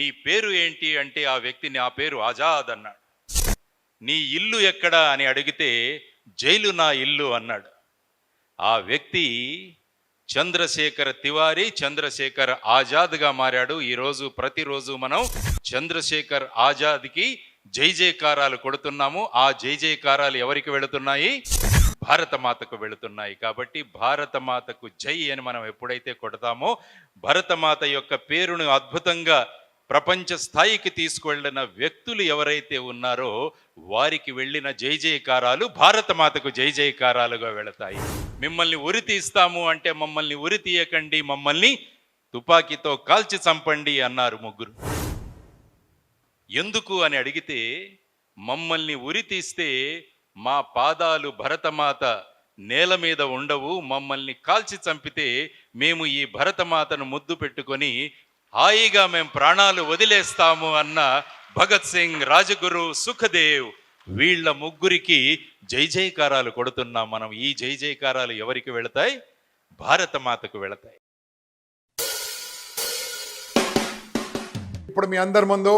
నీ పేరు ఏంటి అంటే ఆ వ్యక్తి నా పేరు ఆజాద్ అన్నాడు. నీ ఇల్లు ఎక్కడా అని అడిగితే జైలు నా ఇల్లు అన్నాడు. ఆ వ్యక్తి చంద్రశేఖర్ తివారీ చంద్రశేఖర్ ఆజాద్గా మారాడు. ఈరోజు ప్రతిరోజు మనం చంద్రశేఖర్ ఆజాద్కి జై జయకారాలు కొడుతున్నాము. ఆ జై జయకారాలు ఎవరికి వెళుతున్నాయి? భారతమాతకు వెళుతున్నాయి. కాబట్టి భారతమాతకు జై అని మనం ఎప్పుడైతే కొడతామో, భరతమాత యొక్క పేరును అద్భుతంగా ప్రపంచ స్థాయికి తీసుకువెళ్ళిన వ్యక్తులు ఎవరైతే ఉన్నారో వారికి వెళ్ళిన జై జయకారాలు భారతమాతకు జై జయకారాలుగా వెళతాయి. మిమ్మల్ని ఉరి తీస్తాము అంటే మమ్మల్ని ఉరి తీయకండి, మమ్మల్ని తుపాకీతో కాల్చి చంపండి అన్నారు ముగ్గురు. ఎందుకు అని అడిగితే, మమ్మల్ని ఉరి తీస్తే మా పాదాలు భరతమాత నేల మీద ఉండవు, మమ్మల్ని కాల్చి చంపితే మేము ఈ భరతమాతను ముద్దు పెట్టుకొని హాయిగా మేము ప్రాణాలు వదిలేస్తాము అన్న భగత్ సింగ్, రాజగురు, సుఖదేవ్ వీళ్ళ ముగ్గురికి జై జయకారాలు కొడుతున్నాం మనం. ఈ జై జయకారాలు ఎవరికి వెళతాయి? భారతమాతకు వెళతాయి. ఇప్పుడు మీ అందరి ముందు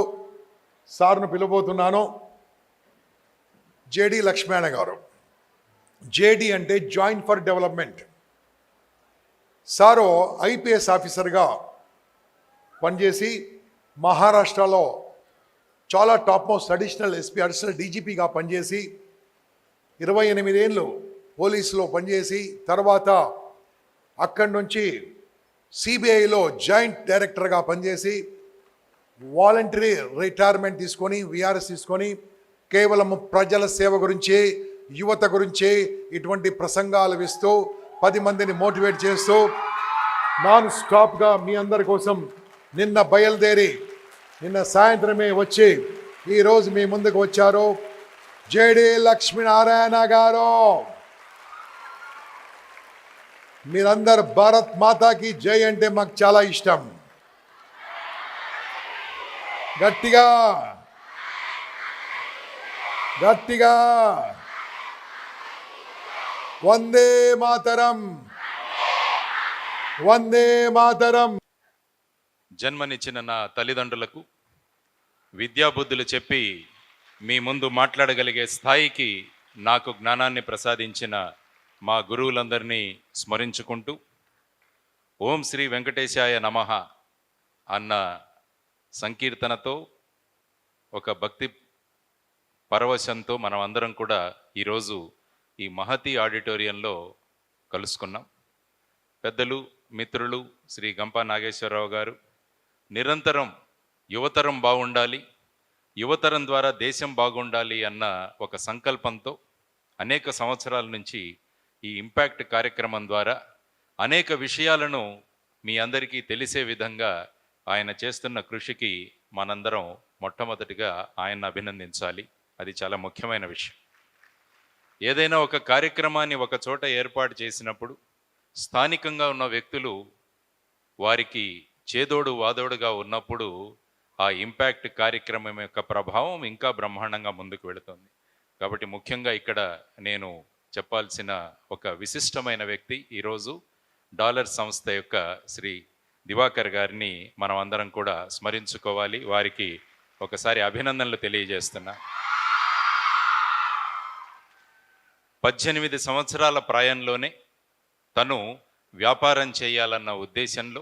సార్ను పిలవబోతున్నాను. జేడి లక్ష్మణ గారు. జేడి అంటే joint for development. Sir IPS ఆఫీసర్గా పనిచేసి మహారాష్ట్రలో చాలా top most additional SP, additional డీజీపీగా పనిచేసి 28 ఏళ్ళు పోలీసులో పనిచేసి తర్వాత అక్కడి నుంచి సిబిఐలో జాయింట్ డైరెక్టర్గా పనిచేసి వాలంటరీ రిటైర్మెంట్ తీసుకొని విఆర్ఎస్ తీసుకొని కేవలం ప్రజల సేవ గురించి, యువత గురించి ఇటువంటి ప్రసంగాలు ఇస్తూ 10 మందిని మోటివేట్ చేస్తూ నాన్ స్టాప్గా మీ అందరి కోసం నిన్న బయలుదేరి నిన్న సాయంత్రమే వచ్చి ఈరోజు మీ ముందుకు వచ్చారు జేడి లక్ష్మీనారాయణ గారు. మీరందరు భారత్ మాతాకి జై అంటే మాకు చాలా ఇష్టం. గట్టిగా గట్టిగా వందే మాతరం, వందే మాతరం. జన్మనిచ్చిన నా తల్లిదండ్రులకు విద్యాబుద్ధులు చెప్పి మీ ముందు మాట్లాడగలిగే స్థాయికి నాకు జ్ఞానాన్ని ప్రసాదించిన మా గురువులందరినీ స్మరించుకుంటూ ఓం శ్రీ వెంకటేశాయ నమః అన్న సంకీర్తనతో ఒక భక్తి పరవశంతో మనం అందరం కూడా ఈరోజు ఈ మహతి ఆడిటోరియంలో కలుసుకున్నాం. పెద్దలు, మిత్రులు శ్రీ గంపా నాగేశ్వరరావు గారు నిరంతరం యువతరం బాగుండాలి, యువతరం ద్వారా దేశం బాగుండాలి అన్న ఒక సంకల్పంతో అనేక సంవత్సరాల నుంచి ఈ ఇంపాక్ట్ కార్యక్రమం ద్వారా అనేక విషయాలను మీ అందరికీ తెలిసే విధంగా ఆయన చేస్తున్న కృషికి మనందరం మొట్టమొదటిగా ఆయన్ని అభినందించాలి. అది చాలా ముఖ్యమైన విషయం. ఏదైనా ఒక కార్యక్రమాన్ని ఒక చోట ఏర్పాటు చేసినప్పుడు స్థానికంగా ఉన్న వ్యక్తులు వారికి చేదోడు వాదోడుగా ఉన్నప్పుడు ఆ ఇంపాక్ట్ కార్యక్రమం యొక్క ప్రభావం ఇంకా బ్రహ్మాండంగా ముందుకు వెళుతుంది. కాబట్టి ముఖ్యంగా ఇక్కడ నేను చెప్పాల్సిన ఒక విశిష్టమైన వ్యక్తి ఈరోజు డాలర్ సంస్థ యొక్క శ్రీ దివాకర్ గారిని మనం అందరం కూడా స్మరించుకోవాలి. వారికి ఒకసారి అభినందనలు తెలియజేస్తున్నా. 18 సంవత్సరాల ప్రాయంలోనే తను వ్యాపారం చేయాలన్న ఉద్దేశంలో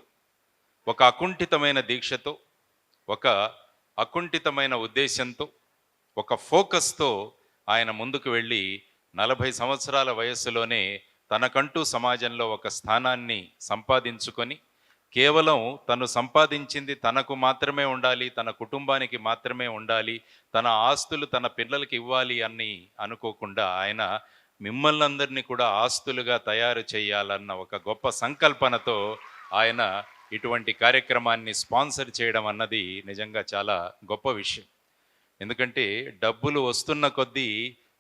ఒక అకుంఠితమైన దీక్షతో, ఒక అకుంఠితమైన ఉద్దేశంతో, ఒక ఫోకస్తో ఆయన ముందుకు వెళ్ళి 40 సంవత్సరాల వయస్సులోనే తనకంటూ సమాజంలో ఒక స్థానాన్ని సంపాదించుకొని కేవలం తను సంపాదించింది తనకు మాత్రమే ఉండాలి, తన కుటుంబానికి మాత్రమే ఉండాలి, తన ఆస్తులు తన పిల్లలకి ఇవ్వాలి అని అనుకోకుండా ఆయన మిమ్మల్ని అందరినీ కూడా ఆస్తులుగా తయారు చేయాలన్న ఒక గొప్ప సంకల్పనతో ఆయన ఇటువంటి కార్యక్రమాన్ని స్పాన్సర్ చేయడం అన్నది నిజంగా చాలా గొప్ప విషయం. ఎందుకంటే డబ్బులు వస్తున్న కొద్దీ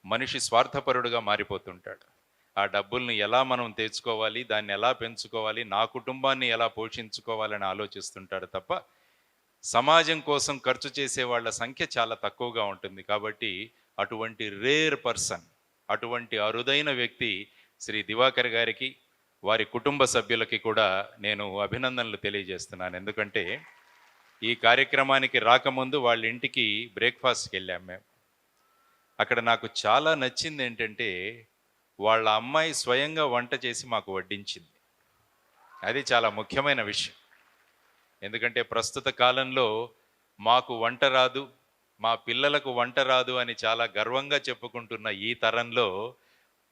మనిషి స్వార్థపరుడుగా మారిపోతుంటాడు. ఆ డబ్బుల్ని ఎలా మనం తెచ్చుకోవాలి, దాన్ని ఎలా పెంచుకోవాలి, నా కుటుంబాన్ని ఎలా పోషించుకోవాలని ఆలోచిస్తుంటాడు తప్ప సమాజం కోసం ఖర్చు చేసే వాళ్ళ సంఖ్య చాలా తక్కువగా ఉంటుంది. కాబట్టి అటువంటి రేర్ పర్సన్, అటువంటి అరుదైన వ్యక్తి శ్రీ దివాకర్ గారికి, వారి కుటుంబ సభ్యులకి కూడా నేను అభినందనలు తెలియజేస్తున్నాను. ఎందుకంటే ఈ కార్యక్రమానికి రాకముందు వాళ్ళ ఇంటికి బ్రేక్ఫాస్ట్కి వెళ్ళాం మేము. అక్కడ నాకు చాలా నచ్చింది ఏంటంటే వాళ్ళ అమ్మాయి స్వయంగా వంట చేసి మాకు వడ్డించింది. అది చాలా ముఖ్యమైన విషయం. ఎందుకంటే ప్రస్తుత కాలంలో మాకు వంట రాదు, మా పిల్లలకు వంట రాదు అని చాలా గర్వంగా చెప్పుకుంటున్న ఈ తరంలో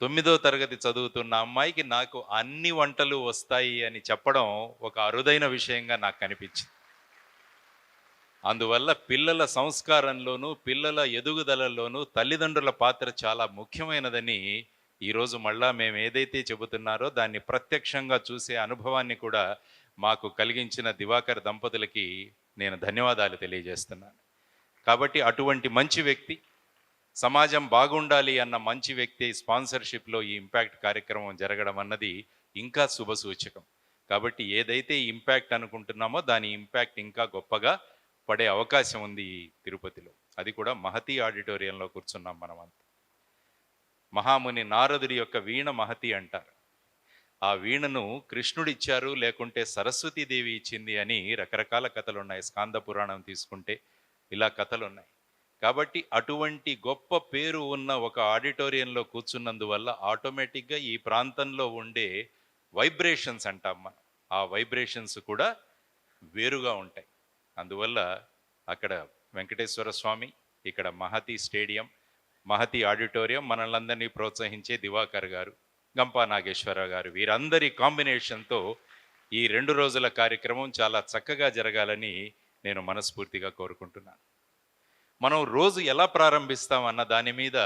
9వ తరగతి చదువుతున్న అమ్మాయికి నాకు అన్ని వంటలు వస్తాయి అని చెప్పడం ఒక అరుదైన విషయంగా నాకు కనిపించింది. అందువల్ల పిల్లల సంస్కారంలోనూ పిల్లల ఎదుగుదలలోనూ తల్లిదండ్రుల పాత్ర చాలా ముఖ్యమైనదని ఈరోజు మళ్ళా మేము ఏదైతే చెబుతున్నారో దాన్ని ప్రత్యక్షంగా చూసే అనుభవాన్ని కూడా మాకు కలిగించిన దివాకర్ దంపతులకి నేను ధన్యవాదాలు తెలియజేస్తున్నాను. కాబట్టి అటువంటి మంచి వ్యక్తి, సమాజం బాగుండాలి అన్న మంచి వ్యక్తి స్పాన్సర్షిప్లో ఈ ఇంపాక్ట్ కార్యక్రమం జరగడం అన్నది ఇంకా శుభసూచకం. కాబట్టి ఏదైతే ఇంపాక్ట్ అనుకుంటున్నామో దాని ఇంపాక్ట్ ఇంకా గొప్పగా పడే అవకాశం ఉంది ఈ తిరుపతిలో. అది కూడా మహతి ఆడిటోరియంలో కూర్చున్నాం మనమంతా. మహాముని నారదుడి యొక్క వీణ మహతి అంటారు. ఆ వీణను కృష్ణుడిచ్చారు లేకుంటే సరస్వతీదేవి ఇచ్చింది అని రకరకాల కథలు ఉన్నాయి. స్కాంద పురాణం తీసుకుంటే ఇలా కథలు ఉన్నాయి. కాబట్టి అటువంటి గొప్ప పేరు ఉన్న ఒక ఆడిటోరియంలో కూర్చున్నందువల్ల ఆటోమేటిక్గా ఈ ప్రాంతంలో ఉండే వైబ్రేషన్స్ అంటాం మనం, ఆ వైబ్రేషన్స్ కూడా వేరుగా ఉంటాయి. అందువల్ల అక్కడ వెంకటేశ్వర స్వామి, ఇక్కడ మహతి స్టేడియం, మహతి ఆడిటోరియం, మనల్ని ప్రోత్సహించే దివాకర్ గారు, గంపా నాగేశ్వరరావు గారు, వీరందరి కాంబినేషన్తో ఈ 2 రోజుల కార్యక్రమం చాలా చక్కగా జరగాలని నేను మనస్ఫూర్తిగా కోరుకుంటున్నాను. మనం రోజు ఎలా ప్రారంభిస్తాం అన్న దాని మీద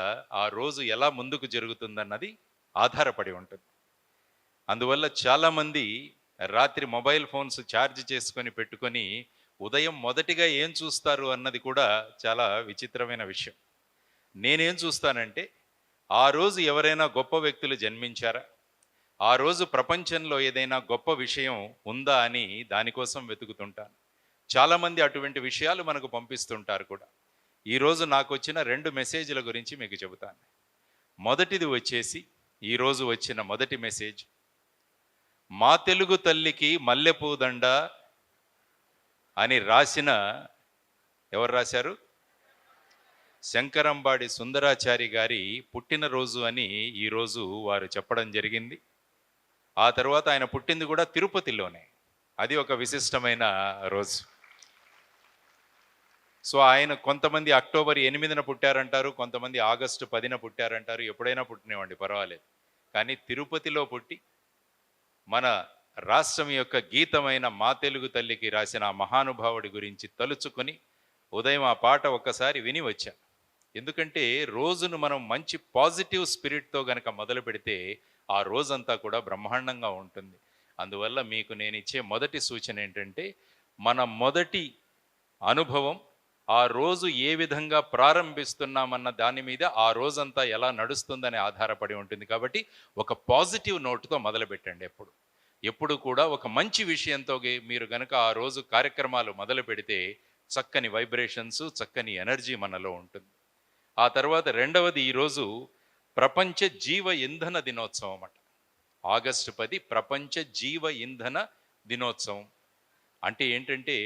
ఆ రోజు ఎలా ముందుకు జరుగుతుందన్నది ఆధారపడి ఉంటుంది. అందువల్ల చాలామంది రాత్రి మొబైల్ ఫోన్స్ ఛార్జ్ చేసుకొని పెట్టుకొని ఉదయం మొదటిగా ఏం చూస్తారు అన్నది కూడా చాలా విచిత్రమైన విషయం. నేనేం చూస్తానంటే ఆ రోజు ఎవరైనా గొప్ప వ్యక్తులు జన్మించారా, ఆ రోజు ప్రపంచంలో ఏదైనా గొప్ప విషయం ఉందా అని దానికోసం వెతుకుతుంటాను. చాలామంది అటువంటి విషయాలు మనకు పంపిస్తుంటారు కూడా. ఈరోజు నాకు వచ్చిన 2 మెసేజ్ల గురించి మీకు చెబుతాను. మొదటిది వచ్చేసి ఈరోజు వచ్చిన మొదటి మెసేజ్, మా తెలుగు తల్లికి మల్లెపూదండ అని రాసిన, ఎవరు రాశారు? శంకరంబాడి సుందరాచారి గారి పుట్టినరోజు అని ఈరోజు వారు చెప్పడం జరిగింది. ఆ తర్వాత ఆయన పుట్టింది కూడా తిరుపతిలోనే. అది ఒక విశిష్టమైన రోజు. సో ఆయన కొంతమంది అక్టోబర్ 8న పుట్టారంటారు, కొంతమంది ఆగస్టు 10న పుట్టారంటారు. ఎప్పుడైనా పుట్టినవ్వండి, పర్వాలేదు. కానీ తిరుపతిలో పుట్టి మన రాష్ట్రం యొక్క గీతమైన మా తెలుగు తల్లికి రాసిన ఆ మహానుభావుడి గురించి తలుచుకొని ఉదయం ఆ పాట ఒక్కసారి విని వచ్చాను. ఎందుకంటే రోజును మనం మంచి పాజిటివ్ స్పిరిట్తో గనక మొదలు పెడితే ఆ రోజంతా కూడా బ్రహ్మాండంగా ఉంటుంది. అందువల్ల మీకు నేను ఇచ్చే మొదటి సూచన ఏంటంటే, మన మొదటి అనుభవం ఆ రోజు ఏ విధంగా ప్రారంభిస్తున్నామన్న దాని మీద ఆ రోజంతా ఎలా నడుస్తుందని ఆధారపడి ఉంటుంది. కాబట్టి ఒక పాజిటివ్ నోట్తో మొదలు పెట్టండి. ఎప్పుడు కూడా ఒక మంచి విషయంతో మీరు గనక ఆ రోజు కార్యక్రమాలు మొదలు పెడితే చక్కని వైబ్రేషన్స్, చక్కని ఎనర్జీ మనలో ఉంటుంది. ఆ తర్వాత రెండవది, ఈరోజు ప్రపంచ జీవ ఇంధన దినోత్సవం అట. ఆగస్టు 10 ప్రపంచ జీవ ఇంధన దినోత్సవం. అంటే ఏంటంటే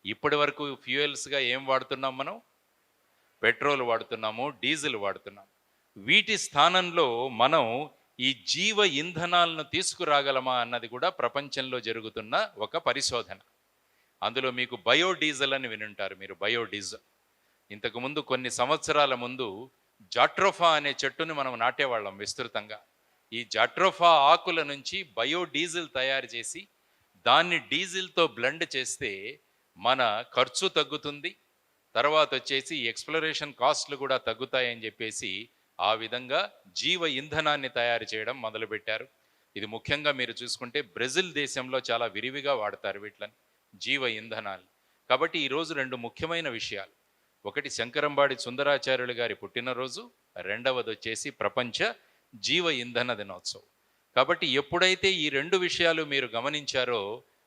ఇప్పటి వరకు ఫ్యూయల్స్గా ఏం వాడుతున్నాం మనం? పెట్రోల్ వాడుతున్నాము, డీజిల్ వాడుతున్నాం. వీటి స్థానంలో మనం ఈ జీవ ఇంధనాలను తీసుకురాగలమా అన్నది కూడా ప్రపంచంలో జరుగుతున్న ఒక పరిశోధన. అందులో మీకు బయోడీజిల్ అని వినుంటారు మీరు. బయోడీజిల్ ఇంతకుముందు కొన్ని సంవత్సరాల ముందు జాట్రోఫా అనే చెట్టుని మనం నాటేవాళ్ళం విస్తృతంగా. ఈ జాట్రోఫా ఆకుల నుంచి బయోడీజిల్ తయారు చేసి దాన్ని డీజిల్తో బ్లెండ్ చేస్తే మన ఖర్చు తగ్గుతుంది, తర్వాత వచ్చేసి ఎక్స్ప్లోరేషన్ కాస్ట్లు కూడా తగ్గుతాయని చెప్పేసి ఆ విధంగా జీవ ఇంధనాన్ని తయారు చేయడం మొదలుపెట్టారు. ఇది ముఖ్యంగా మీరు చూసుకుంటే బ్రెజిల్ దేశంలో చాలా విరివిగా వాడతారు వీటిని, జీవ ఇంధనాలు. కాబట్టి ఈరోజు 2 ముఖ్యమైన విషయాలు. ఒకటి శంకరంబాడి సుందరాచార్యులు గారి పుట్టినరోజు, రెండవది వచ్చేసి ప్రపంచ జీవ ఇంధన దినోత్సవం. కాబట్టి ఎప్పుడైతే ఈ 2 విషయాలు మీరు గమనించారో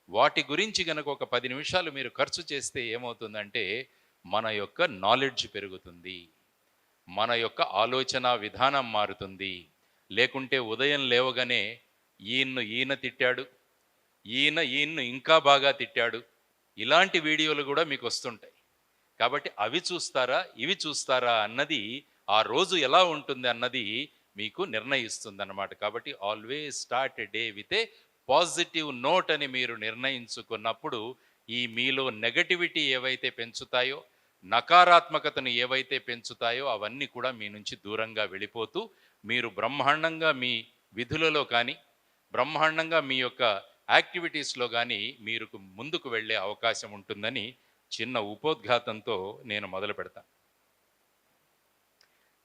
వాటి గురించి కనుక ఒక 10 నిమిషాలు మీరు ఖర్చు చేస్తే ఏమవుతుందంటే మన యొక్క నాలెడ్జ్ పెరుగుతుంది, మన యొక్క ఆలోచన విధానం మారుతుంది. లేకుంటే ఉదయం లేవగానే ఈయన్ను తిట్టాడు, ఈయన్ను ఇంకా బాగా తిట్టాడు, ఇలాంటి వీడియోలు కూడా మీకు వస్తుంటాయి. కాబట్టి అవి చూస్తారా, ఇవి చూస్తారా అన్నది ఆ రోజు ఎలా ఉంటుంది అన్నది మీకు నిర్ణయిస్తుందన్నమాట. కాబట్టి always start a day with a positive note అని మీరు నిర్ణయించుకున్నప్పుడు ఈ మీలో నెగటివిటీ ఏవైతే పెంచుతాయో, నకారాత్మకతను ఏవైతే పెంచుతాయో అవన్నీ కూడా మీ నుంచి దూరంగా వెళ్ళిపోతూ మీరు బ్రహ్మాండంగా మీ విధులలో కానీ, బ్రహ్మాండంగా మీ యొక్క యాక్టివిటీస్లో కానీ మీరు ముందుకు వెళ్ళే అవకాశం ఉంటుందని చిన్న ఉపోద్ఘాతంతో నేను మొదలు పెడతాను.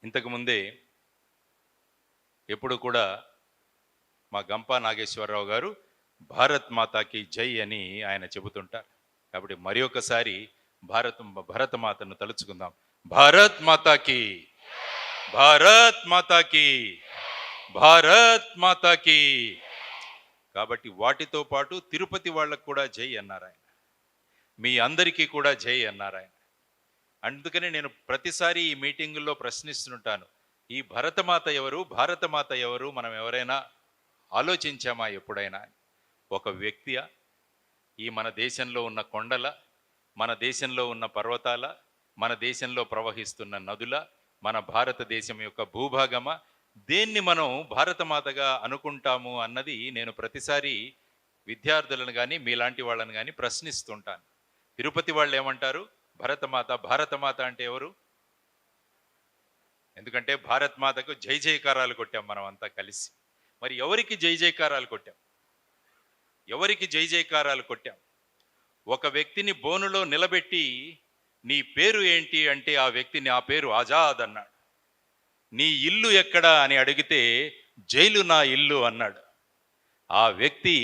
ఇంతకుముందే ఎప్పుడు కూడా మా గంపా నాగేశ్వరరావు గారు భారత్ మాతాకి జై అని ఆయన చెబుతుంటారు. కాబట్టి మరి ఒకసారి భరతమాతను తలుచుకుందాం. భారత్ మాతాకి, భారత్ మాతాకి, భారత్ మాతాకి. కాబట్టి వాటితో పాటు తిరుపతి వాళ్ళకు కూడా జై అన్నారు ఆయన. మీ అందరికీ కూడా జై అన్నారు ఆయన. అందుకని నేను ప్రతిసారి ఈ మీటింగుల్లో ప్రశ్నిస్తుంటాను, ఈ భరతమాత ఎవరు, భారతమాత ఎవరు, మనం ఎవరైనా ఆలోచించామా ఎప్పుడైనా? ఒక వ్యక్తియా? ఈ మన దేశంలో ఉన్న కొండల, మన దేశంలో ఉన్న పర్వతాల, మన దేశంలో ప్రవహిస్తున్న నదుల, మన భారతదేశం యొక్క భూభాగమా? దేన్ని మనం భారతమాతగా అనుకుంటాము అన్నది నేను ప్రతిసారి విద్యార్థులను కానీ మీలాంటి వాళ్ళని కానీ ప్రశ్నిస్తుంటాను. తిరుపతి వాళ్ళు ఏమంటారు? భరతమాత. భారతమాత అంటే ఎవరు? ఎందుకంటే భారత్ మాతకు జై జయకారాలు కొట్టాం మనం అంతా కలిసి. మరి ఎవరికి జై జయకారాలు కొట్టాం? ఎవరికి జై జయకారాలు కొట్టాం? ఒక వ్యక్తిని బోనులో నిలబెట్టి నీ పేరు ఏంటి అంటే ఆ వ్యక్తి నా పేరు ఆజాద్ అన్నాడు. నీ ఇల్లు ఎక్కడా అని అడిగితే జైలు నా ఇల్లు అన్నాడు. ఆ వ్యక్తి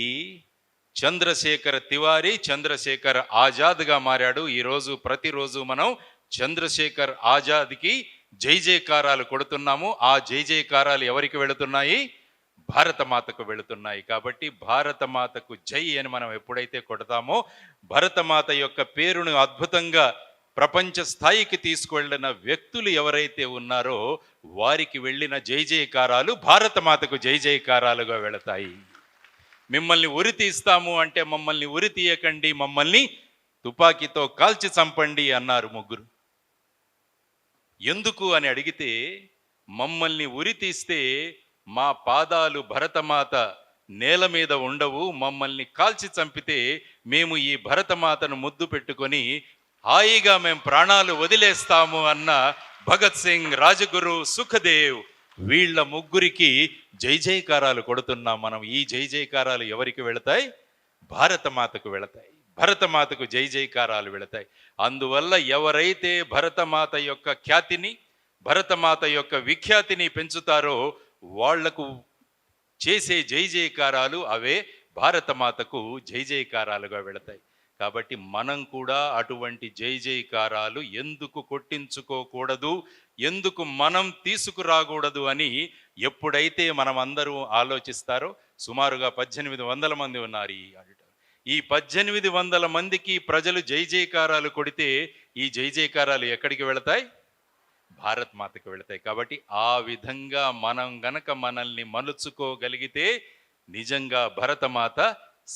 చంద్రశేఖర్ తివారీ, చంద్రశేఖర్ ఆజాద్గా మారాడు. ఈరోజు ప్రతిరోజు మనం చంద్రశేఖర్ ఆజాద్కి జై జయకారాలు కొడుతున్నాము. ఆ జై జయకారాలు ఎవరికి వెళుతున్నాయి? భారతమాతకు వెళుతున్నాయి. కాబట్టి భారతమాతకు జై అని మనం ఎప్పుడైతే కొడతామో, భరతమాత యొక్క పేరును అద్భుతంగా ప్రపంచ స్థాయికి తీసుకువెళ్ళిన వ్యక్తులు ఎవరైతే ఉన్నారో వారికి వెళ్ళిన జై జయకారాలు భారతమాతకు జై జయకారాలుగా వెళతాయి. మిమ్మల్ని ఉరి తీస్తాము అంటే మమ్మల్ని ఉరి తీయకండి, మమ్మల్ని తుపాకీతో కాల్చి చంపండి అన్నారు ముగ్గురు. ఎందుకు అని అడిగితే, మమ్మల్ని ఉరి తీస్తే మా పాదాలు భరతమాత నేల మీద ఉండవు, మమ్మల్ని కాల్చి చంపితే మేము ఈ భరతమాతను ముద్దు పెట్టుకొని హాయిగా మేము ప్రాణాలు వదిలేస్తాము అన్న భగత్ సింగ్, రాజగురు, సుఖదేవ్ వీళ్ళ ముగ్గురికి జై జయకారాలు కొడుతున్నాం మనం. ఈ జై జయకారాలు ఎవరికి వెళతాయి? భారతమాతకు వెళతాయి. భరతమాతకు జై జయకారాలు వెళతాయి. అందువల్ల ఎవరైతే భరతమాత యొక్క ఖ్యాతిని, భరతమాత యొక్క విఖ్యాతిని పెంచుతారో వాళ్లకు చేసే జై జయకారాలు అవే భారతమాతకు జై జయకారాలుగా వెళతాయి. కాబట్టి మనం కూడా అటువంటి జై జయకారాలు ఎందుకు కొట్టించుకోకూడదు, ఎందుకు మనం తీసుకురాకూడదు అని ఎప్పుడైతే మనం అందరూ ఆలోచిస్తారో, సుమారుగా 1800 మంది ఉన్నారు ఈ 1800 మందికి ప్రజలు జై జయకారాలు కొడితే ఈ జై జయకారాలు ఎక్కడికి వెళతాయి? భారత్ మాతకు వెళతాయి. కాబట్టి ఆ విధంగా మనం గనక మనల్ని మలుచుకోగలిగితే నిజంగా భరతమాత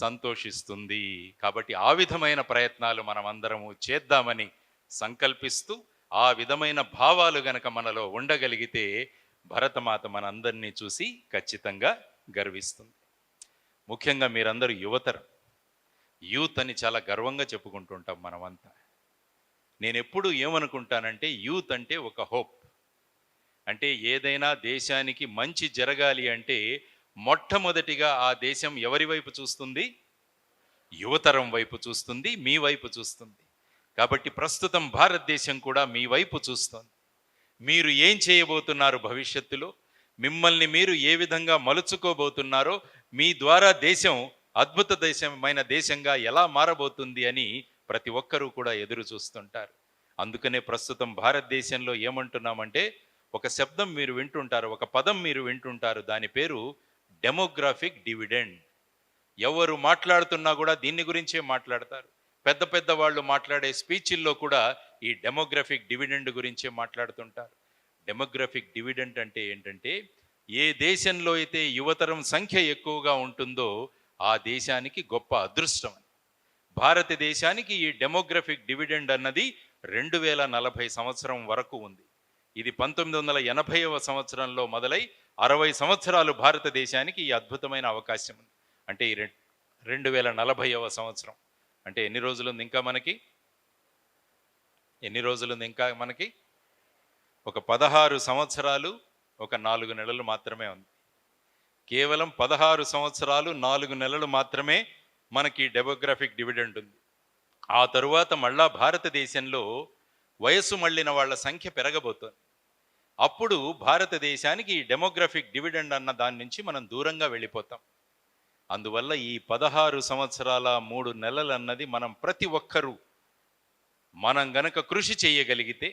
సంతోషిస్తుంది. కాబట్టి ఆ విధమైన ప్రయత్నాలు మనం అందరము చేద్దామని సంకల్పిస్తూ, ఆ విధమైన భావాలు గనక మనలో ఉండగలిగితే భరతమాత మనందరినీ చూసి ఖచ్చితంగా గర్విస్తుంది. ముఖ్యంగా మీరందరూ యువతరం, యూత్ అని చాలా గర్వంగా చెప్పుకుంటుంటాం మనమంతా. నేను ఎప్పుడు ఏమనుకుంటానంటే, యూత్ అంటే ఒక హోప్. అంటే ఏదైనా దేశానికి మంచి జరగాలి అంటే మొట్టమొదటిగా ఆ దేశం ఎవరి వైపు చూస్తుంది? యువతరం వైపు చూస్తుంది, మీ వైపు చూస్తుంది. కాబట్టి ప్రస్తుతం భారతదేశం కూడా మీ వైపు చూస్తుంది. మీరు ఏం చేయబోతున్నారు భవిష్యత్తులో, మిమ్మల్ని మీరు ఏ విధంగా మలుచుకోబోతున్నారో, మీ ద్వారా దేశం అద్భుత దేశమైన దేశంగా ఎలా మారబోతుంది అని ప్రతి ఒక్కరూ కూడా ఎదురు చూస్తుంటారు. అందుకనే ప్రస్తుతం భారతదేశంలో ఏమంటున్నామంటే, ఒక శబ్దం మీరు వింటుంటారు, ఒక పదం మీరు వింటుంటారు, దాని పేరు డెమోగ్రాఫిక్ డివిడెండ్. ఎవరు మాట్లాడుతున్నా కూడా దీన్ని గురించే మాట్లాడతారు. పెద్ద పెద్ద వాళ్ళు మాట్లాడే స్పీచ్ల్లో కూడా ఈ డెమోగ్రాఫిక్ డివిడెండ్ గురించే మాట్లాడుతుంటారు. డెమోగ్రాఫిక్ డివిడెండ్ అంటే ఏంటంటే, ఏ దేశంలో అయితే యువతరం సంఖ్య ఎక్కువగా ఉంటుందో ఆ దేశానికి గొప్ప అదృష్టం. భారతదేశానికి ఈ డెమోగ్రఫిక్ డివిడెండ్ అన్నది 2040 సంవత్సరం వరకు ఉంది. ఇది 1980వ సంవత్సరంలో మొదలై 60 సంవత్సరాలు భారతదేశానికి ఈ అద్భుతమైన అవకాశం ఉంది. అంటే ఈ 2040వ సంవత్సరం అంటే ఎన్ని రోజులుంది ఇంకా మనకి? ఒక 16 సంవత్సరాలు ఒక 4 నెలలు మాత్రమే ఉంది. కేవలం 16 సంవత్సరాలు 4 నెలలు మాత్రమే మనకి డెమోగ్రఫిక్ డివిడెండ్ ఉంది. ఆ తరువాత మళ్ళా భారతదేశంలో వయస్సు మళ్ళిన వాళ్ళ సంఖ్య పెరగబోతోంది. అప్పుడు భారతదేశానికి ఈ డెమోగ్రఫిక్ డివిడెండ్ అన్న దాని నుంచి మనం దూరంగా వెళ్ళిపోతాం. అందువల్ల ఈ 16 సంవత్సరాల 3 నెలలు అన్నది మనం ప్రతి ఒక్కరూ మనం గనక కృషి చేయగలిగితే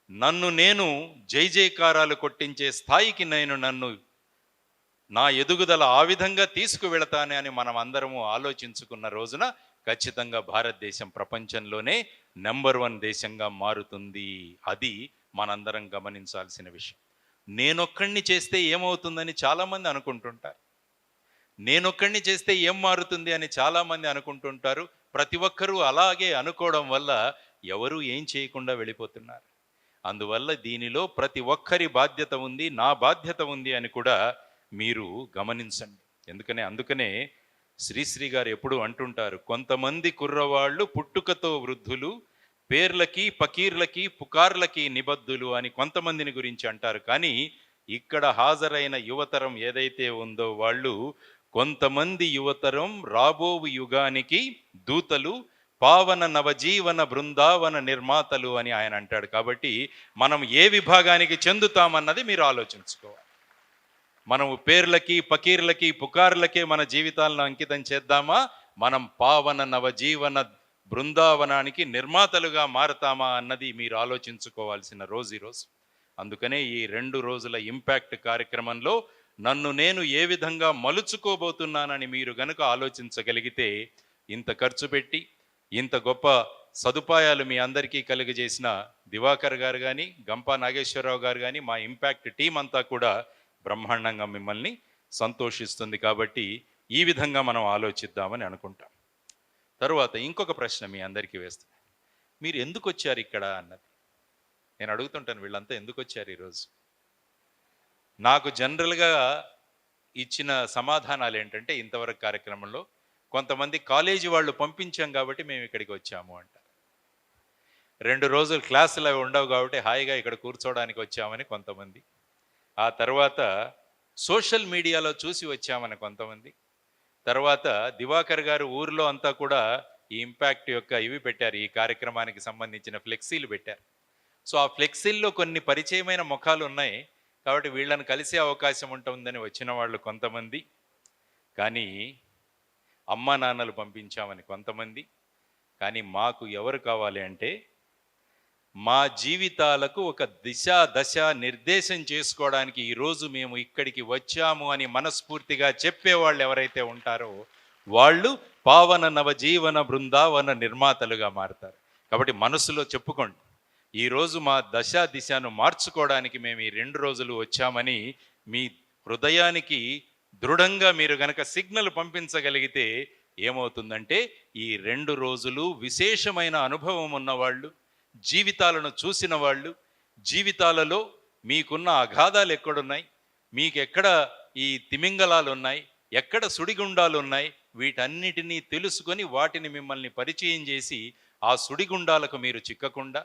నన్ను నేను జైజైకారాలు కొట్టించే స్థాయికి నన్ను నా ఎదుగుదల ఆ విధంగా తీసుకువెళతానే అని మనం అందరము ఆలోచించుకున్న రోజున ఖచ్చితంగా భారతదేశం ప్రపంచంలోనే నెంబర్ 1 దేశంగా మారుతుంది. అది మనందరం గమనించాల్సిన విషయం. నేనొక్కడిని చేస్తే ఏమవుతుందని చాలామంది అనుకుంటుంటారు. నేనొక్కడిని చేస్తే ఏం మారుతుంది అని చాలామంది అనుకుంటుంటారు. ప్రతి ఒక్కరూ అలాగే అనుకోవడం వల్ల ఎవరూ ఏం చేయకుండా వెళ్ళిపోతున్నారు. అందువల్ల దీనిలో ప్రతి ఒక్కరి బాధ్యత ఉంది, నా బాధ్యత ఉంది అని కూడా మీరు గమనించండి. అందుకనే శ్రీశ్రీ గారు ఎప్పుడు అంటుంటారు, కొంతమంది కుర్రవాళ్ళు పుట్టుకతో వృద్ధులు, పేర్లకి పకీర్లకి పుకార్లకి నిబద్ధులు అని కొంతమందిని గురించి అంటారు. కానీ ఇక్కడ హాజరైన యువతరం ఏదైతే ఉందో వాళ్ళు కొంతమంది యువతరం రాబోవు యుగానికి దూతలు, పావన నవజీవన బృందావన నిర్మాతలు అని ఆయన అంటాడు. కాబట్టి మనం ఏ విభాగానికి చెందుతామన్నది మీరు ఆలోచించుకోవాలి. మనం పేర్లకి పకీర్లకి పుకార్లకే మన జీవితాలను అంకితం చేద్దామా, మనం పావన నవజీవన బృందావనానికి నిర్మాతలుగా మారతామా అన్నది మీరు ఆలోచించుకోవాల్సిన రోజు ఈరోజు. అందుకనే ఈ 2 రోజుల ఇంపాక్ట్ కార్యక్రమంలో నన్ను నేను ఏ విధంగా మలుచుకోబోతున్నానని మీరు గనుక ఆలోచించగలిగితే, ఇంత ఖర్చు పెట్టి ఇంత గొప్ప సదుపాయాలు మీ అందరికీ కలిగజేసిన దివాకర్ గారు కానీ, గంపా నాగేశ్వరరావు గారు కానీ, మా ఇంపాక్ట్ టీం అంతా కూడా బ్రహ్మాండంగా మిమ్మల్ని సంతోషిస్తుంది. కాబట్టి ఈ విధంగా మనం ఆలోచిద్దామని అనుకుంటాం. తరువాత ఇంకొక ప్రశ్న మీ అందరికీ వేస్తాను. మీరు ఎందుకు వచ్చారు ఇక్కడ అన్నది నేను అడుగుతుంటాను. వీళ్ళంతా ఎందుకు వచ్చారు ఈరోజు? నాకు జనరల్గా ఇచ్చిన సమాధానాలు ఏంటంటే, ఇంతవరకు కార్యక్రమంలో కొంతమంది కాలేజీ వాళ్ళు పంపించాం కాబట్టి మేము ఇక్కడికి వచ్చాము అంటారు. 2 రోజులు క్లాసులు అవి ఉండవు కాబట్టి హాయిగా ఇక్కడ కూర్చోవడానికి వచ్చామని కొంతమంది. ఆ తర్వాత సోషల్ మీడియాలో చూసి వచ్చామని కొంతమంది. తర్వాత దివాకర్ గారు ఊర్లో అంతా కూడా ఈ ఇంపాక్ట్ యొక్క ఇవి పెట్టారు, ఈ కార్యక్రమానికి సంబంధించిన ఫ్లెక్సీలు పెట్టారు. సో ఆ ఫ్లెక్సీల్లో కొన్ని పరిచయమైన ముఖాలు ఉన్నాయి కాబట్టి వీళ్ళని కలిసే అవకాశం ఉంటుందని వచ్చిన వాళ్ళు కొంతమంది. కానీ అమ్మా నాన్నలు పంపించామని కొంతమంది. కానీ మాకు ఎవరు కావాలి అంటే, మా జీవితాలకు ఒక దశ నిర్దేశం చేసుకోవడానికి ఈరోజు మేము ఇక్కడికి వచ్చాము అని మనస్ఫూర్తిగా చెప్పేవాళ్ళు ఎవరైతే ఉంటారో వాళ్ళు పావన నవజీవన బృందావన నిర్మాతలుగా మారుతారు. కాబట్టి మనసులో చెప్పుకోండి, ఈరోజు మా దిశను మార్చుకోవడానికి మేము ఈ 2 రోజులు వచ్చామని మీ హృదయానికి దృఢంగా మీరు గనక సిగ్నల్ పంపించగలిగితే ఏమవుతుందంటే, ఈ 2 రోజులు విశేషమైన అనుభవం ఉన్నవాళ్ళు, జీవితాలను చూసిన వాళ్ళు, జీవితాలలో మీకున్న అగాధాలు ఎక్కడున్నాయి, మీకెక్కడ ఈ తిమింగలాలు ఉన్నాయి, ఎక్కడ సుడిగుండాలు ఉన్నాయి, వీటన్నిటినీ తెలుసుకొని వాటిని మిమ్మల్ని పరిచయం చేసి ఆ సుడిగుండాలకు మీరు చిక్కకుండా,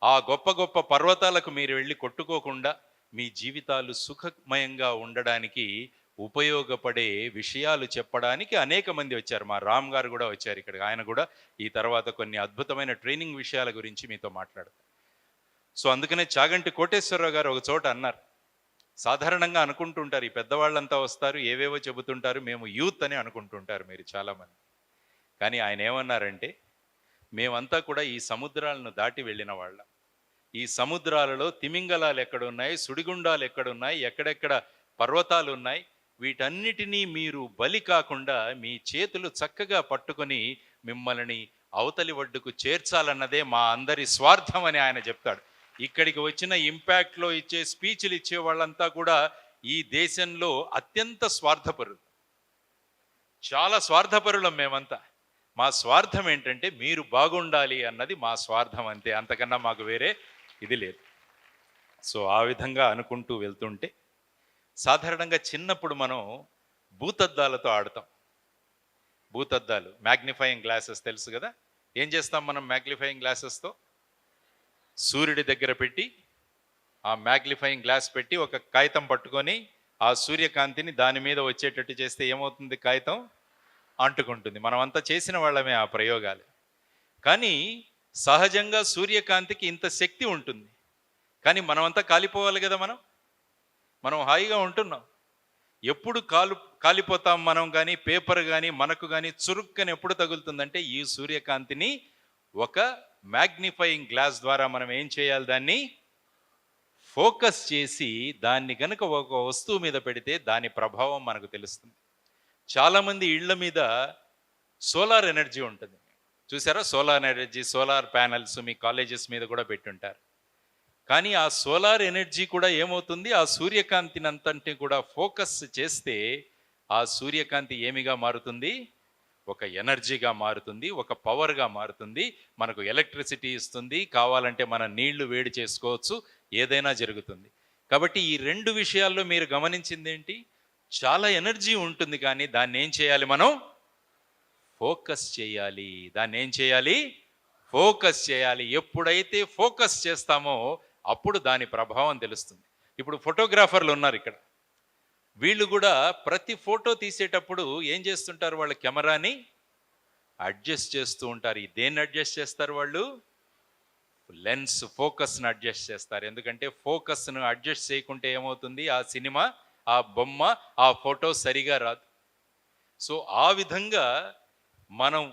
ఆ గొప్ప గొప్ప పర్వతాలకు మీరు వెళ్ళి కొట్టుకోకుండా మీ జీవితాలు సుఖమయంగా ఉండడానికి ఉపయోగపడే విషయాలు చెప్పడానికి అనేక మంది వచ్చారు. మా రామ్ గారు కూడా వచ్చారు ఇక్కడికి. ఆయన కూడా ఈ తర్వాత కొన్ని అద్భుతమైన ట్రైనింగ్ విషయాల గురించి మీతో మాట్లాడతారు. సో అందుకనే చాగంటి కోటేశ్వరరావు గారు ఒక చోట అన్నారు, సాధారణంగా అనుకుంటుంటారు ఈ పెద్దవాళ్ళంతా వస్తారు ఏవేవో చెబుతుంటారు, మేము యూత్ అని అనుకుంటుంటారు మీరు చాలామంది. కానీ ఆయన ఏమన్నారంటే, మేమంతా కూడా ఈ సముద్రాలను దాటి వెళ్ళిన వాళ్ళం. ఈ సముద్రాలలో తిమింగలాలు ఎక్కడున్నాయి, సుడిగుండాలు ఎక్కడున్నాయి, ఎక్కడెక్కడ పర్వతాలు ఉన్నాయి, వీటన్నిటినీ మీరు బలి కాకుండా మీ చేతులు చక్కగా పట్టుకొని మిమ్మల్ని అవతలి ఒడ్డుకు చేర్చాలన్నదే మా అందరి స్వార్థం అని ఆయన చెప్తాడు. ఇక్కడికి వచ్చిన ఇంపాక్ట్లో ఇచ్చే స్పీచ్లు ఇచ్చే వాళ్ళంతా కూడా ఈ దేశంలో అత్యంత స్వార్థపరులు, చాలా స్వార్థపరులం మేమంతా. మా స్వార్థం ఏంటంటే మీరు బాగుండాలి అన్నది మా స్వార్థం అంతే, అంతకన్నా మాకు వేరే ఇది లేదు. సో ఆ విధంగా అనుకుంటూ వెళ్తుంటే సాధారణంగా చిన్నప్పుడు మనం భూతద్దాలతో ఆడతాం. భూతద్దాలు, మ్యాగ్నిఫైయింగ్ గ్లాసెస్ తెలుసు కదా. ఏం చేస్తాం మనం మ్యాగ్నిఫైయింగ్ గ్లాసెస్తో? సూర్యుడి దగ్గర పెట్టి ఆ మ్యాగ్నిఫైయింగ్ గ్లాస్ పెట్టి ఒక కాగితం పట్టుకొని ఆ సూర్యకాంతిని దాని మీద వచ్చేటట్టు చేస్తే ఏమవుతుంది? కాగితం అంటుకుంటుంది. మనం అంతా చేసిన వాళ్ళమే ఆ ప్రయోగాలు. కానీ సహజంగా సూర్యకాంతికి ఇంత శక్తి ఉంటుంది. కానీ మనమంతా కాలిపోవాలి కదా. మనం హాయిగా ఉంటున్నాం. ఎప్పుడు కాలిపోతాం మనం కానీ, పేపర్ కానీ మనకు కానీ చురుక్కని ఎప్పుడు తగులుతుందంటే ఈ సూర్యకాంతిని ఒక మ్యాగ్నిఫైయింగ్ గ్లాస్ ద్వారా మనం ఏం చేయాలి? దాన్ని ఫోకస్ చేసి దాన్ని కనుక ఒక వస్తువు మీద పెడితే దాని ప్రభావం మనకు తెలుస్తుంది. చాలామంది ఇళ్ల మీద సోలార్ ఎనర్జీ ఉంటుంది, చూసారా? సోలార్ ఎనర్జీ, సోలార్ ప్యానెల్స్ మీ కాలేజెస్ మీద కూడా పెట్టుంటారు. కానీ ఆ సోలార్ ఎనర్జీ కూడా ఏమవుతుంది? ఆ సూర్యకాంతిని అంతటిని కూడా ఫోకస్ చేస్తే ఆ సూర్యకాంతి ఏమిగా మారుతుంది? ఒక ఎనర్జీగా మారుతుంది, ఒక పవర్గా మారుతుంది, మనకు ఎలక్ట్రిసిటీ ఇస్తుంది, కావాలంటే మన నీళ్లు వేడి చేసుకోవచ్చు, ఏదైనా జరుగుతుంది. కాబట్టి ఈ రెండు విషయాల్లో మీరు గమనించింది ఏంటి? చాలా ఎనర్జీ ఉంటుంది, కానీ దాన్ని ఏం చేయాలి? మనం ఫోకస్ చేయాలి. దాన్ని ఏం చేయాలి? ఫోకస్ చేయాలి. ఎప్పుడైతే ఫోకస్ చేస్తామో అప్పుడు దాని ప్రభావం తెలుస్తుంది. ఇప్పుడు ఫోటోగ్రాఫర్లు ఉన్నారు ఇక్కడ, వీళ్ళు కూడా ప్రతి ఫోటో తీసేటప్పుడు ఏం చేస్తుంటారు? వాళ్ళ కెమెరాని అడ్జస్ట్ చేస్తూ ఉంటారు. దేన్ని అడ్జస్ట్ చేస్తారు? వాళ్ళు లెన్స్ ఫోకస్ను అడ్జస్ట్ చేస్తారు. ఎందుకంటే ఫోకస్ను అడ్జస్ట్ చేయకుంటే ఏమవుతుంది? ఆ సినిమా, ఆ బొమ్మ, ఆ ఫోటో సరిగా రాదు. సో ఆ విధంగా మనం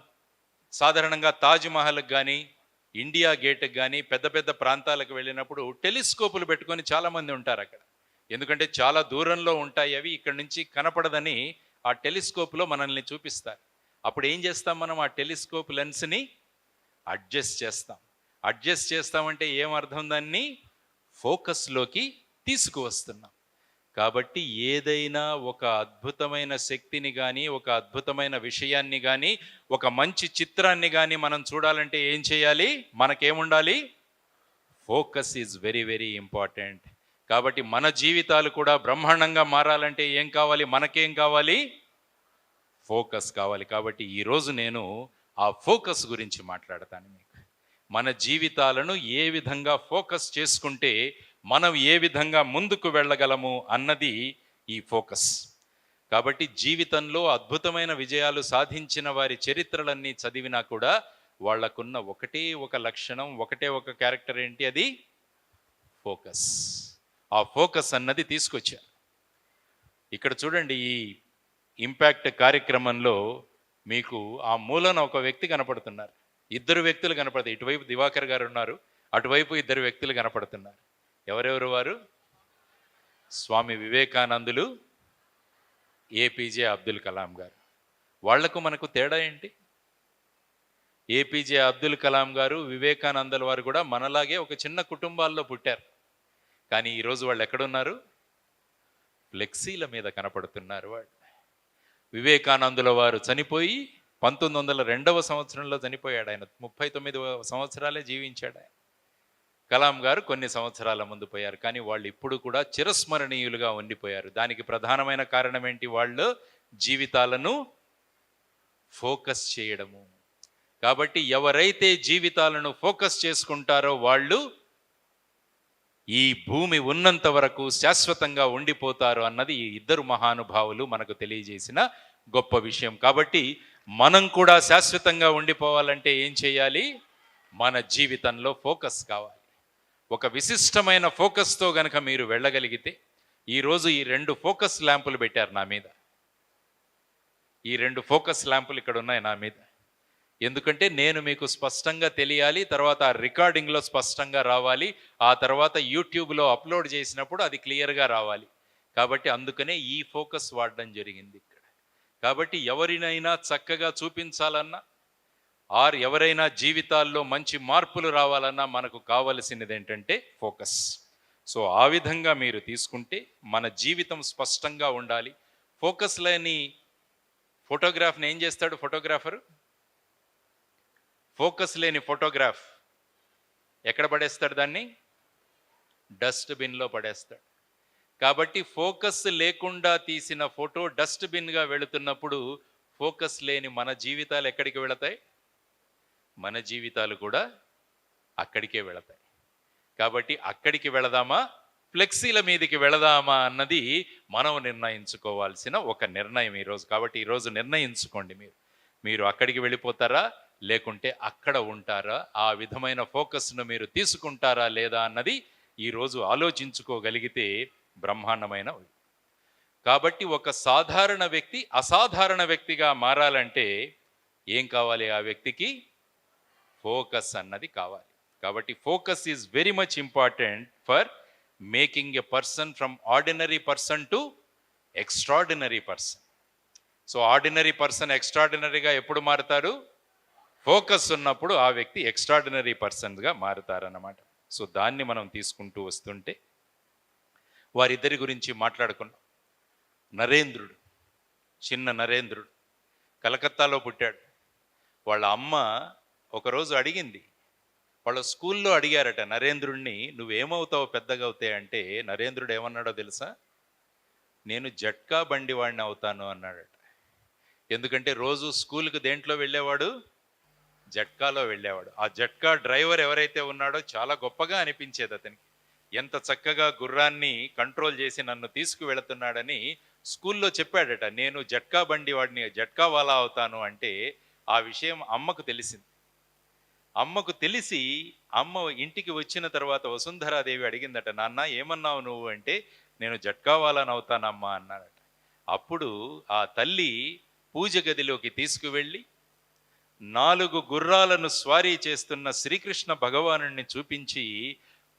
సాధారణంగా తాజ్మహల్కి కానీ, ఇండియా గేట్కి కానీ, పెద్ద పెద్ద ప్రాంతాలకు వెళ్ళినప్పుడు టెలిస్కోపులు పెట్టుకొని చాలామంది ఉంటారు అక్కడ. ఎందుకంటే చాలా దూరంలో ఉంటాయి అవి, ఇక్కడ నుంచి కనపడదని ఆ టెలిస్కోప్లో మనల్ని చూపిస్తారు. అప్పుడు ఏం చేస్తాం? మనం ఆ టెలిస్కోప్ లెన్స్ని అడ్జస్ట్ చేస్తాం. అడ్జస్ట్ చేస్తామంటే ఏమర్థం? దాన్ని ఫోకస్లోకి తీసుకువస్తున్నాం. కాబట్టి ఏదైనా ఒక అద్భుతమైన శక్తిని కానీ, ఒక అద్భుతమైన విషయాన్ని కానీ, ఒక మంచి చిత్రాన్ని కానీ మనం చూడాలంటే ఏం చేయాలి? మనకేముండాలి? Focus is very very important. కాబట్టి మన జీవితాలు కూడా బ్రహ్మాండంగా మారాలంటే ఏం కావాలి? మనకేం కావాలి? ఫోకస్ కావాలి. కాబట్టి ఈరోజు నేను ఆ ఫోకస్ గురించి మాట్లాడతాను మీకు. మన జీవితాలను ఏ విధంగా ఫోకస్ చేసుకుంటే మనం ఏ విధంగా ముందుకు వెళ్ళగలము అన్నది ఈ ఫోకస్. కాబట్టి జీవితంలో అద్భుతమైన విజయాలు సాధించిన వారి చరిత్రలన్నీ చదివినా కూడా వాళ్ళకున్న ఒకటే ఒక లక్షణం, ఒకటే ఒక క్యారెక్టర్ ఏంటి? అది ఫోకస్. ఆ ఫోకస్ అన్నది తీసుకొచ్చారు. ఇక్కడ చూడండి, ఈ ఇంపాక్ట్ కార్యక్రమంలో మీకు ఆ మూలన ఒక వ్యక్తి కనపడుతున్నారు, ఇద్దరు వ్యక్తులు కనపడతారు. ఇటువైపు దివాకర్ గారు ఉన్నారు, అటువైపు ఇద్దరు వ్యక్తులు కనపడుతున్నారు. ఎవరెవరు వారు? స్వామి వివేకానందులు, ఏపీజే అబ్దుల్ కలాం గారు. వాళ్లకు మనకు తేడా ఏంటి? ఏపీజే అబ్దుల్ కలాం గారు, వివేకానందుల వారు కూడా మనలాగే ఒక చిన్న కుటుంబాల్లో పుట్టారు. కానీ ఈరోజు వాళ్ళు ఎక్కడున్నారు? ఫ్లెక్సీల మీద కనపడుతున్నారు వాళ్ళు. వివేకానందుల వారు చనిపోయి 1902 సంవత్సరంలో చనిపోయాడు. ఆయన 39 సంవత్సరాలే జీవించాడు ఆయన. కలాం గారు కొన్ని సంవత్సరాల ముందు పోయారు. కానీ వాళ్ళు ఇప్పుడు కూడా చిరస్మరణీయులుగా ఉండిపోయారు. దానికి ప్రధానమైన కారణం ఏంటి? వాళ్ళు జీవితాలను ఫోకస్ చేయడము. కాబట్టి ఎవరైతే జీవితాలను ఫోకస్ చేసుకుంటారో వాళ్ళు ఈ భూమి ఉన్నంత వరకు శాశ్వతంగా ఉండిపోతారు అన్నది ఈ ఇద్దరు మహానుభావులు మనకు తెలియజేసిన గొప్ప విషయం. కాబట్టి మనం కూడా శాశ్వతంగా ఉండిపోవాలంటే ఏం చేయాలి? మన జీవితంలో ఫోకస్ కావాలి. ఒక విశిష్టమైన ఫోకస్తో గనక మీరు వెళ్ళగలిగితే, ఈరోజు ఈ 2 ఫోకస్ ల్యాంపులు పెట్టారు నా మీద. ఈ 2 ఫోకస్ ల్యాంపులు ఇక్కడ ఉన్నాయి నా మీద. ఎందుకంటే నేను మీకు స్పష్టంగా తెలియాలి, తర్వాత ఆ రికార్డింగ్లో స్పష్టంగా రావాలి, ఆ తర్వాత యూట్యూబ్లో అప్లోడ్ చేసినప్పుడు అది క్లియర్గా రావాలి. కాబట్టి అందుకనే ఈ ఫోకస్ వాడడం జరిగింది ఇక్కడ. కాబట్టి ఎవరినైనా చక్కగా చూపించాలన్నా, ఎవరైనా జీవితాల్లో మంచి మార్పులు రావాలన్నా మనకు కావలసినది ఏంటంటే ఫోకస్. సో ఆ విధంగా మీరు తీసుకుంటే మన జీవితం స్పష్టంగా ఉండాలి. ఫోకస్ లేని ఫోటోగ్రాఫ్ని ఏం చేస్తాడు ఫోటోగ్రాఫరు? ఫోకస్ లేని ఫోటోగ్రాఫ్ ఎక్కడ పడేస్తాడు దాన్ని? డస్ట్బిన్లో పడేస్తాడు. కాబట్టి ఫోకస్ లేకుండా తీసిన ఫోటో డస్ట్బిన్గా వెళుతున్నప్పుడు ఫోకస్ లేని మన జీవితాలు ఎక్కడికి వెళతాయి? మన జీవితాలు కూడా అక్కడికే వెళతాయి. కాబట్టి అక్కడికి వెళదామా, ఫ్లెక్సీల మీదకి వెళదామా అన్నది మనం నిర్ణయించుకోవాల్సిన ఒక నిర్ణయం ఈరోజు. కాబట్టి ఈరోజు నిర్ణయించుకోండి, మీరు అక్కడికి వెళ్ళిపోతారా, లేకుంటే అక్కడ ఉంటారా? ఆ విధమైన ఫోకస్ను మీరు తీసుకుంటారా లేదా అన్నది ఈరోజు ఆలోచించుకోగలిగితే బ్రహ్మాండమైన. కాబట్టి ఒక సాధారణ వ్యక్తి అసాధారణ వ్యక్తిగా మారాలంటే ఏం కావాలి? ఆ వ్యక్తికి ఫోకస్ అన్నది కావాలి. కాబట్టి focus is very much important for making a person from ordinary person to extraordinary person. So ordinary person ఎక్స్ట్రాడినరీగా ఎప్పుడు మారుతారు? ఫోకస్ ఉన్నప్పుడు ఆ వ్యక్తి ఎక్స్ట్రాడినరీ పర్సన్గా మారుతారన్నమాట. సో దాన్ని మనం తీసుకుంటూ వస్తుంటే వారిద్దరి గురించి మాట్లాడుకున్నాం. నరేంద్రుడు, చిన్న నరేంద్రుడు కలకత్తాలో పుట్టాడు. వాళ్ళ అమ్మ ఒకరోజు అడిగింది, వాళ్ళ స్కూల్లో అడిగారట నరేంద్రుడిని, నువ్వేమవుతావు పెద్దగా అవుతాయి అంటే నరేంద్రుడు ఏమన్నాడో తెలుసా? నేను జట్కా బండి వాడిని అవుతాను అన్నాడట. ఎందుకంటే రోజు స్కూల్కి దేంట్లో వెళ్ళేవాడు? జట్కాలో వెళ్ళేవాడు. ఆ జట్కా డ్రైవర్ ఎవరైతే ఉన్నాడో చాలా గొప్పగా అనిపించేది అతనికి. ఎంత చక్కగా గుర్రాన్ని కంట్రోల్ చేసి నన్ను తీసుకువెళుతున్నాడని స్కూల్లో చెప్పాడట. నేను జట్కా బండి వాడిని, జట్కా వాలా అవుతాను అంటే ఆ విషయం అమ్మకు తెలిసింది. అమ్మకు తెలిసి అమ్మ ఇంటికి వచ్చిన తర్వాత వసుంధరాదేవి అడిగిందట, నాన్న ఏమన్నావు నువ్వు అంటే, నేను జట్కా వాలాను అవుతానమ్మా అన్నాడట. అప్పుడు ఆ తల్లి పూజ గదిలోకి తీసుకువెళ్ళి 4 గుర్రాలను స్వారీ చేస్తున్న శ్రీకృష్ణ భగవానుణ్ణి చూపించి,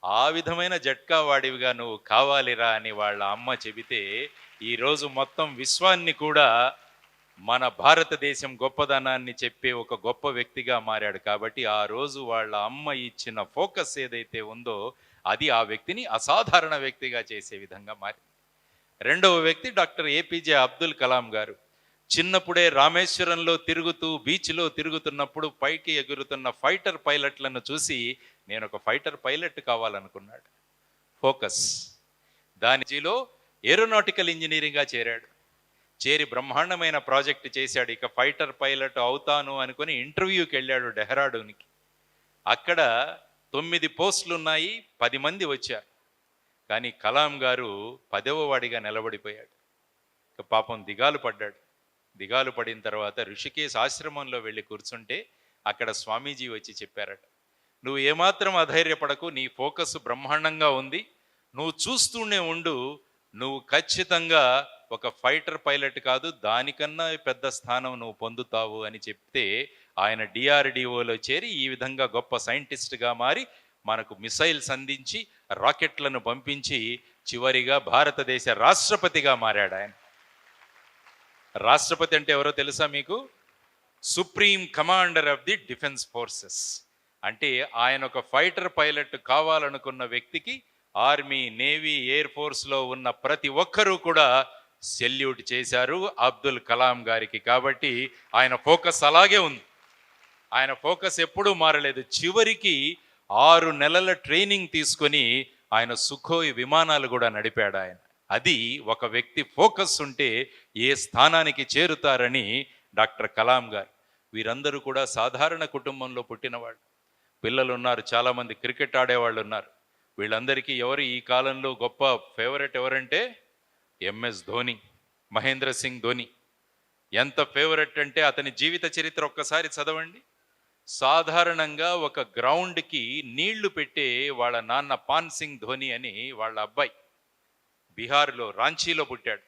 ఆ విధమైన జట్కా వాడివిగా నువ్వు కావాలిరా అని వాళ్ళ అమ్మ చెబితే ఈరోజు మొత్తం విశ్వాన్ని కూడా మన భారతదేశం గొప్పదనాన్ని చెప్పే ఒక గొప్ప వ్యక్తిగా మారాడు. కాబట్టి ఆ రోజు వాళ్ళ అమ్మ ఇచ్చిన ఫోకస్ ఏదైతే ఉందో అది ఆ వ్యక్తిని అసాధారణ వ్యక్తిగా చేసే విధంగా మారింది. రెండవ వ్యక్తి డాక్టర్ ఏపీజే అబ్దుల్ కలాం గారు. చిన్నప్పుడే రామేశ్వరంలో తిరుగుతూ బీచ్లో తిరుగుతున్నప్పుడు పైకి ఎగురుతున్న ఫైటర్ పైలట్లను చూసి నేను ఒక ఫైటర్ పైలట్ కావాలనుకున్నాడు. ఫోకస్. దానిలో ఏరోనాటికల్ ఇంజనీరింగ్గా చేరాడు. చేరి బ్రహ్మాండమైన ప్రాజెక్ట్ చేశాడు. ఇక ఫైటర్ పైలట్ అవుతాను అనుకుని ఇంటర్వ్యూకి వెళ్ళాడు డెహ్రాడూన్కి. అక్కడ 9 పోస్టులు ఉన్నాయి, 10 మంది వచ్చారు. కానీ కలాం గారు 10వ వాడిగా నిలబడిపోయాడు. ఇక పాపం దిగాలు పడ్డాడు. దిగాలు పడిన తర్వాత ఋషికేశ్ ఆశ్రమంలో వెళ్ళి కూర్చుంటే అక్కడ స్వామీజీ వచ్చి చెప్పారట, నువ్వు ఏమాత్రం అధైర్యపడకు, నీ ఫోకస్ బ్రహ్మాండంగా ఉంది, నువ్వు చూస్తూనే ఉండు, నువ్వు ఖచ్చితంగా ఒక ఫైటర్ పైలట్ కాదు దానికన్నా పెద్ద స్థానం నువ్వు పొందుతావు అని చెప్తే ఆయన డిఆర్డిఓలో చేరి ఈ విధంగా గొప్ప సైంటిస్ట్గా మారి మనకు మిసైల్స్ అందించి రాకెట్లను పంపించి చివరిగా భారతదేశ రాష్ట్రపతిగా మారాడు ఆయన. రాష్ట్రపతి అంటే ఎవరో తెలుసా మీకు? Supreme commander of the defence forces. అంటే ఆయన ఒక ఫైటర్ పైలట్ కావాలనుకున్న వ్యక్తికి ఆర్మీ, నేవీ, ఎయిర్ ఫోర్స్లో ఉన్న ప్రతి ఒక్కరూ కూడా సెల్యూట్ చేశారు అబ్దుల్ కలాం గారికి. కాబట్టి ఆయన ఫోకస్ అలాగే ఉంది. ఆయన ఫోకస్ ఎప్పుడూ మారలేదు. చివరికి 6 నెలల ట్రైనింగ్ తీసుకొని ఆయన సుఖోయ్ విమానాలు కూడా నడిపాడు ఆయన. అది ఒక వ్యక్తి ఫోకస్ ఉంటే ఏ స్థానానికి చేరుతారని డాక్టర్ కలాం గారు. వీరందరూ కూడా సాధారణ కుటుంబంలో పుట్టినవాళ్ళు. పిల్లలు ఉన్నారు, చాలామంది క్రికెట్ ఆడేవాళ్ళు ఉన్నారు. వీళ్ళందరికీ ఎవరు ఈ కాలంలో గొప్ప ఫేవరెట్ ఎవరంటే ఎంఎస్ ధోని, మహేంద్ర సింగ్ ధోని. ఎంత ఫేవరెట్ అంటే అతని జీవిత చరిత్ర ఒక్కసారి చదవండి. సాధారణంగా ఒక గ్రౌండ్కి నీళ్లు పెట్టే వాళ్ళ నాన్న పాన్ సింగ్ ధోని అని వాళ్ళ అబ్బాయి బీహార్లో రాంచీలో పుట్టాడు.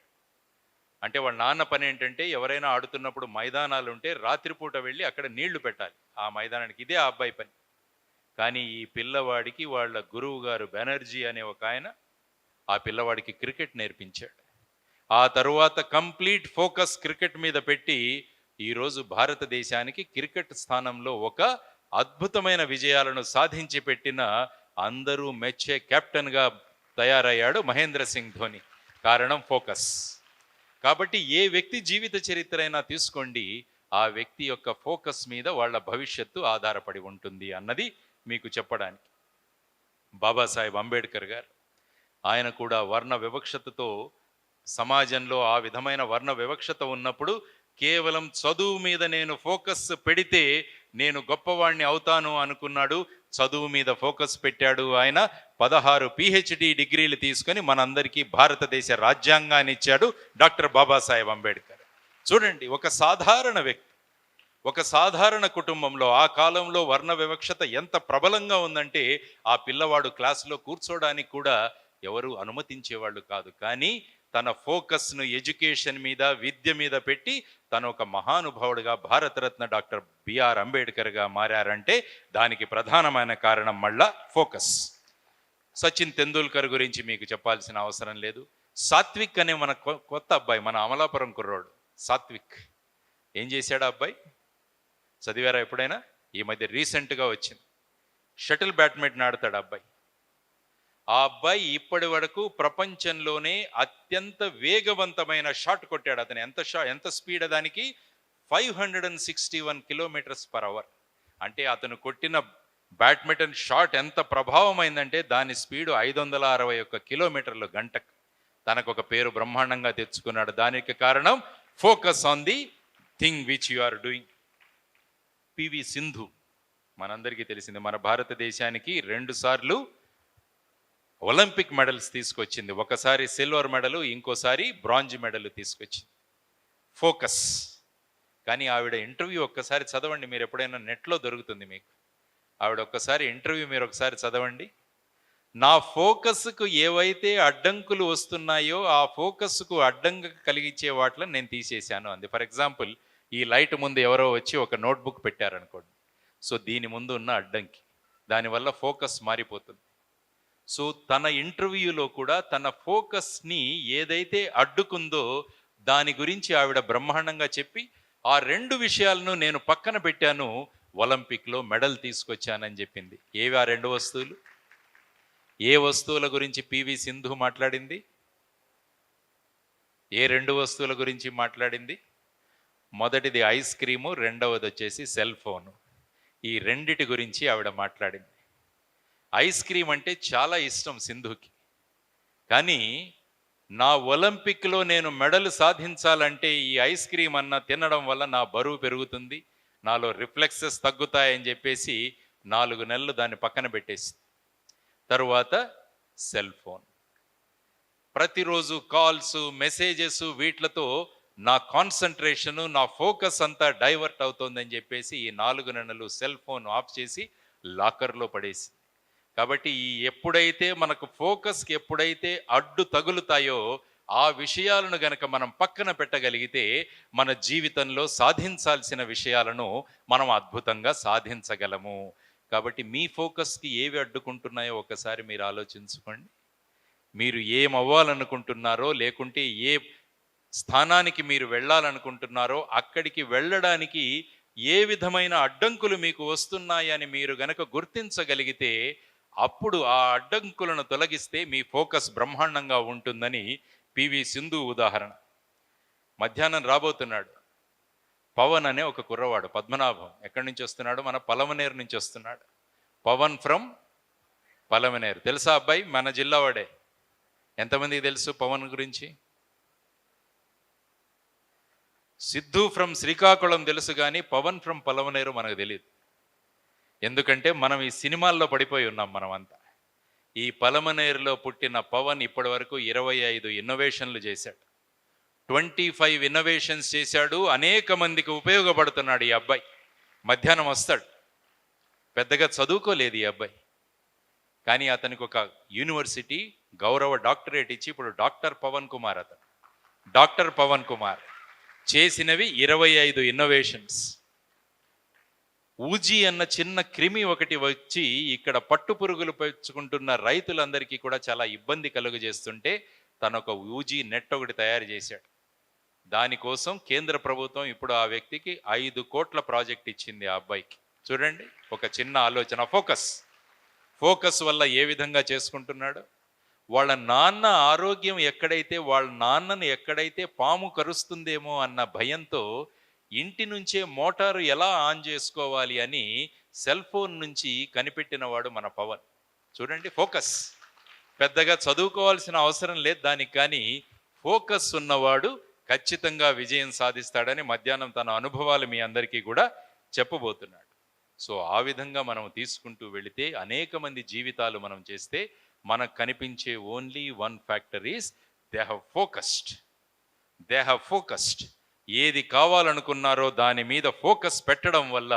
అంటే వాళ్ళ నాన్న పని ఏంటంటే ఎవరైనా ఆడుతున్నప్పుడు మైదానాలు ఉంటే రాత్రిపూట వెళ్ళి అక్కడ నీళ్లు పెట్టాలి ఆ మైదానానికి. ఇదే ఆ అబ్బాయి పని. కానీ ఈ పిల్లవాడికి వాళ్ళ గురువు గారు బెనర్జీ అనే ఒక ఆయన ఆ పిల్లవాడికి క్రికెట్ నేర్పించాడు. ఆ తరువాత కంప్లీట్ ఫోకస్ క్రికెట్ మీద పెట్టి ఈరోజు భారతదేశానికి క్రికెట్ స్థానంలో ఒక అద్భుతమైన విజయాలను సాధించి పెట్టిన అందరూ మెచ్చే కెప్టెన్గా తయారయ్యాడు మహేంద్ర సింగ్ ధోని. కారణం ఫోకస్. కాబట్టి ఏ వ్యక్తి జీవిత చరిత్ర అయినా తీసుకోండి, ఆ వ్యక్తి యొక్క ఫోకస్ మీద వాళ్ళ భవిష్యత్తు ఆధారపడి ఉంటుంది అన్నది మీకు చెప్పడానికి. బాబాసాహెబ్ అంబేద్కర్ గారు, ఆయన కూడా వర్ణ వివక్షతతో, సమాజంలో ఆ విధమైన వర్ణ వివక్షత ఉన్నప్పుడు కేవలం చదువు మీద నేను ఫోకస్ పెడితే నేను గొప్పవాణ్ణి అవుతాను అనుకున్నాడు. చదువు మీద ఫోకస్ పెట్టాడు. ఆయన 16 పిహెచ్డి డిగ్రీలు తీసుకొని మనందరికీ భారతదేశ రాజ్యాంగాన్ని ఇచ్చాడు డాక్టర్ బాబాసాహెబ్ అంబేద్కర్. చూడండి, ఒక సాధారణ వ్యక్తి, ఒక సాధారణ కుటుంబంలో ఆ కాలంలో వర్ణ వివక్షత ఎంత ప్రబలంగా ఉందంటే ఆ పిల్లవాడు క్లాసులో కూర్చోడానికి కూడా ఎవరు అనుమతించేవాళ్ళు కాదు. కానీ తన ఫోకస్ను ఎడ్యుకేషన్ మీద, విద్య మీద పెట్టి తను ఒక మహానుభావుడిగా, భారతరత్న డాక్టర్ బిఆర్ అంబేద్కర్గా మారారంటే దానికి ప్రధానమైన కారణం మళ్ళా ఫోకస్. సచిన్ తెందూల్కర్ గురించి మీకు చెప్పాల్సిన అవసరం లేదు. సాత్విక్ అనే మన కొత్త అబ్బాయి, మన అమలాపురం కుర్రోడు సాత్విక్, ఏం చేశాడు ఆ అబ్బాయి? చదివారా ఎప్పుడైనా? ఈ మధ్య రీసెంట్గా వచ్చింది. షటిల్ బ్యాడ్మింటన్ ఆడతాడు అబ్బాయి. ఆ అబ్బాయి ఇప్పటి వరకు ప్రపంచంలోనే అత్యంత వేగవంతమైన షాట్ కొట్టాడు. అతను ఎంత స్పీడ్ దానికి? 561 కిలోమీటర్స్ పర్ అవర్. అంటే అతను కొట్టిన బ్యాడ్మింటన్ షాట్ ఎంత ప్రభావమైందంటే దాని స్పీడు 561 కిలోమీటర్లు గంటకు. తనకు ఒక పేరు బ్రహ్మాండంగా తెచ్చుకున్నాడు. దానికి కారణం focus on the thing which you are doing. P V Sindhu మనందరికీ తెలిసింది, మన భారతదేశానికి 2 సార్లు ఒలింపిక్ మెడల్స్ తీసుకొచ్చింది. ఒకసారి సిల్వర్ మెడలు, ఇంకోసారి బ్రాంజ్ మెడల్ తీసుకొచ్చింది. ఫోకస్. కానీ ఆవిడ ఇంటర్వ్యూ ఒక్కసారి చదవండి, మీరు ఎప్పుడైనా నెట్లో దొరుకుతుంది మీకు. ఆవిడ ఒక్కసారి ఇంటర్వ్యూ మీరు ఒకసారి చదవండి. నా ఫోకస్కు ఏవైతే అడ్డంకులు వస్తున్నాయో ఆ ఫోకస్కు అడ్డంగా కలిగించే వాటిని నేను తీసేశాను అంది. ఫర్ ఎగ్జాంపుల్, ఈ లైట్ ముందు ఎవరో వచ్చి ఒక నోట్బుక్ పెట్టారనుకోండి. సో దీని ముందు ఉన్న అడ్డంకి, దానివల్ల ఫోకస్ మారిపోతుంది. సో తన ఇంటర్వ్యూలో కూడా తన ఫోకస్ని ఏదైతే అడ్డుకుందో దాని గురించి ఆవిడ బ్రహ్మాండంగా చెప్పి ఆ 2 విషయాలను నేను పక్కన పెట్టాను, ఒలింపిక్లో మెడల్ తీసుకొచ్చానని చెప్పింది. ఏవి ఆ 2 వస్తువులు? ఏ వస్తువుల గురించి పివి సింధు మాట్లాడింది? ఏ 2 వస్తువుల గురించి మాట్లాడింది? మొదటిది ఐస్ క్రీము, రెండవది వచ్చేసి సెల్ ఫోను. ఈ రెండిటి గురించి ఆవిడ మాట్లాడింది. ఐస్ క్రీమ్ అంటే చాలా ఇష్టం సింధుకి. కానీ నా ఒలింపిక్లో నేను మెడల్ సాధించాలంటే ఈ ఐస్ క్రీమ్ అన్న తినడం వల్ల నా బరువు పెరుగుతుంది, నాలో రిఫ్లెక్సెస్ తగ్గుతాయని చెప్పేసి 4 నెలలు దాన్ని పక్కన పెట్టేసి తరువాత సెల్ ఫోన్. ప్రతిరోజు కాల్స్, మెసేజెస్, వీటితో నా కాన్సన్ట్రేషను, నా ఫోకస్ అంతా డైవర్ట్ అవుతోందని చెప్పేసి ఈ 4 నెలలు సెల్ ఫోన్ ఆఫ్ చేసి లాకర్లో పడేసి. కాబట్టి ఎప్పుడైతే మనకు ఫోకస్కి ఎప్పుడైతే అడ్డు తగులుతాయో ఆ విషయాలను గనక మనం పక్కన పెట్టగలిగితే మన జీవితంలో సాధించాల్సిన విషయాలను మనం అద్భుతంగా సాధించగలము. కాబట్టి మీ ఫోకస్కి ఏవి అడ్డుకుంటున్నాయో ఒకసారి మీరు ఆలోచించుకోండి. మీరు ఏమవ్వాలనుకుంటున్నారో, లేకుంటే ఏ స్థానానికి మీరు వెళ్ళాలనుకుంటున్నారో అక్కడికి వెళ్ళడానికి ఏ విధమైన అడ్డంకులు మీకు వస్తున్నాయని మీరు గనక గుర్తించగలిగితే అప్పుడు ఆ అడ్డంకులను తొలగిస్తే మీ ఫోకస్ బ్రహ్మాండంగా ఉంటుందని పివి సింధు ఉదాహరణ. మధ్యాహ్నం రాబోతున్నాడు పవన్ అనే ఒక కుర్రవాడు, పద్మనాభం. ఎక్కడి నుంచి వస్తున్నాడు? మన పలమనేరు నుంచి వస్తున్నాడు. పవన్ ఫ్రమ్ పలమనేరు. తెలుసా అబ్బాయి? మన జిల్లా వాడే. ఎంతమందికి తెలుసు పవన్ గురించి? సిద్ధు ఫ్రమ్ శ్రీకాకుళం తెలుసు, కానీ పవన్ ఫ్రమ్ పలమనేరు మనకు తెలియదు. ఎందుకంటే మనం ఈ సినిమాల్లో పడిపోయి ఉన్నాం మనమంతా. ఈ పలమనేరులో పుట్టిన పవన్ ఇప్పటి వరకు 25 ఇన్నోవేషన్లు చేశాడు, 25 ఇన్నోవేషన్స్ చేశాడు. అనేక మందికి ఉపయోగపడుతున్నాడు ఈ అబ్బాయి. మధ్యాహ్నం వస్తాడు. పెద్దగా చదువుకోలేదు ఈ అబ్బాయి, కానీ అతనికి ఒక యూనివర్సిటీ గౌరవ డాక్టరేట్ ఇచ్చి ఇప్పుడు డాక్టర్ పవన్ కుమార్. అతను డాక్టర్ పవన్ కుమార్ చేసినవి 25 ఇన్నోవేషన్స్. ఊజీ అన్న చిన్న క్రిమి ఒకటి వచ్చి ఇక్కడ పట్టు పురుగులు పెంచుకుంటున్న రైతులందరికీ కూడా చాలా ఇబ్బంది కలుగజేస్తుంటే తను ఒక ఊజీ నెట్ ఒకటి తయారు చేశాడు. దానికోసం కేంద్ర ప్రభుత్వం ఇప్పుడు ఆ వ్యక్తికి 5 కోట్ల ప్రాజెక్ట్ ఇచ్చింది ఆ అబ్బాయికి. చూడండి, ఒక చిన్న ఆలోచన. ఫోకస్ వల్ల ఏ విధంగా చేసుకుంటున్నాడు. వాళ్ళ నాన్న ఆరోగ్యం ఎక్కడైతే, వాళ్ళ నాన్నను ఎక్కడైతే పాము కరుస్తుందేమో అన్న భయంతో ఇంటి నుంచే మోటారు ఎలా ఆన్ చేసుకోవాలి అని సెల్ ఫోన్ నుంచి కనిపెట్టినవాడు మన పవన్. చూడండి, ఫోకస్. పెద్దగా చదువుకోవాల్సిన అవసరం లేదు దానికి, కానీ ఫోకస్ ఉన్నవాడు ఖచ్చితంగా విజయం సాధిస్తాడని మధ్యాహ్నం తన అనుభవాలు మీ అందరికీ కూడా చెప్పబోతున్నాడు. సో ఆ విధంగా మనం తీసుకుంటూ వెళితే అనేక మంది జీవితాలు మనం చేస్తే మనకు కనిపించే only one factor is they have focused. They have focused. ఏది కావాలనుకున్నారో దాని మీద ఫోకస్ పెట్టడం వల్ల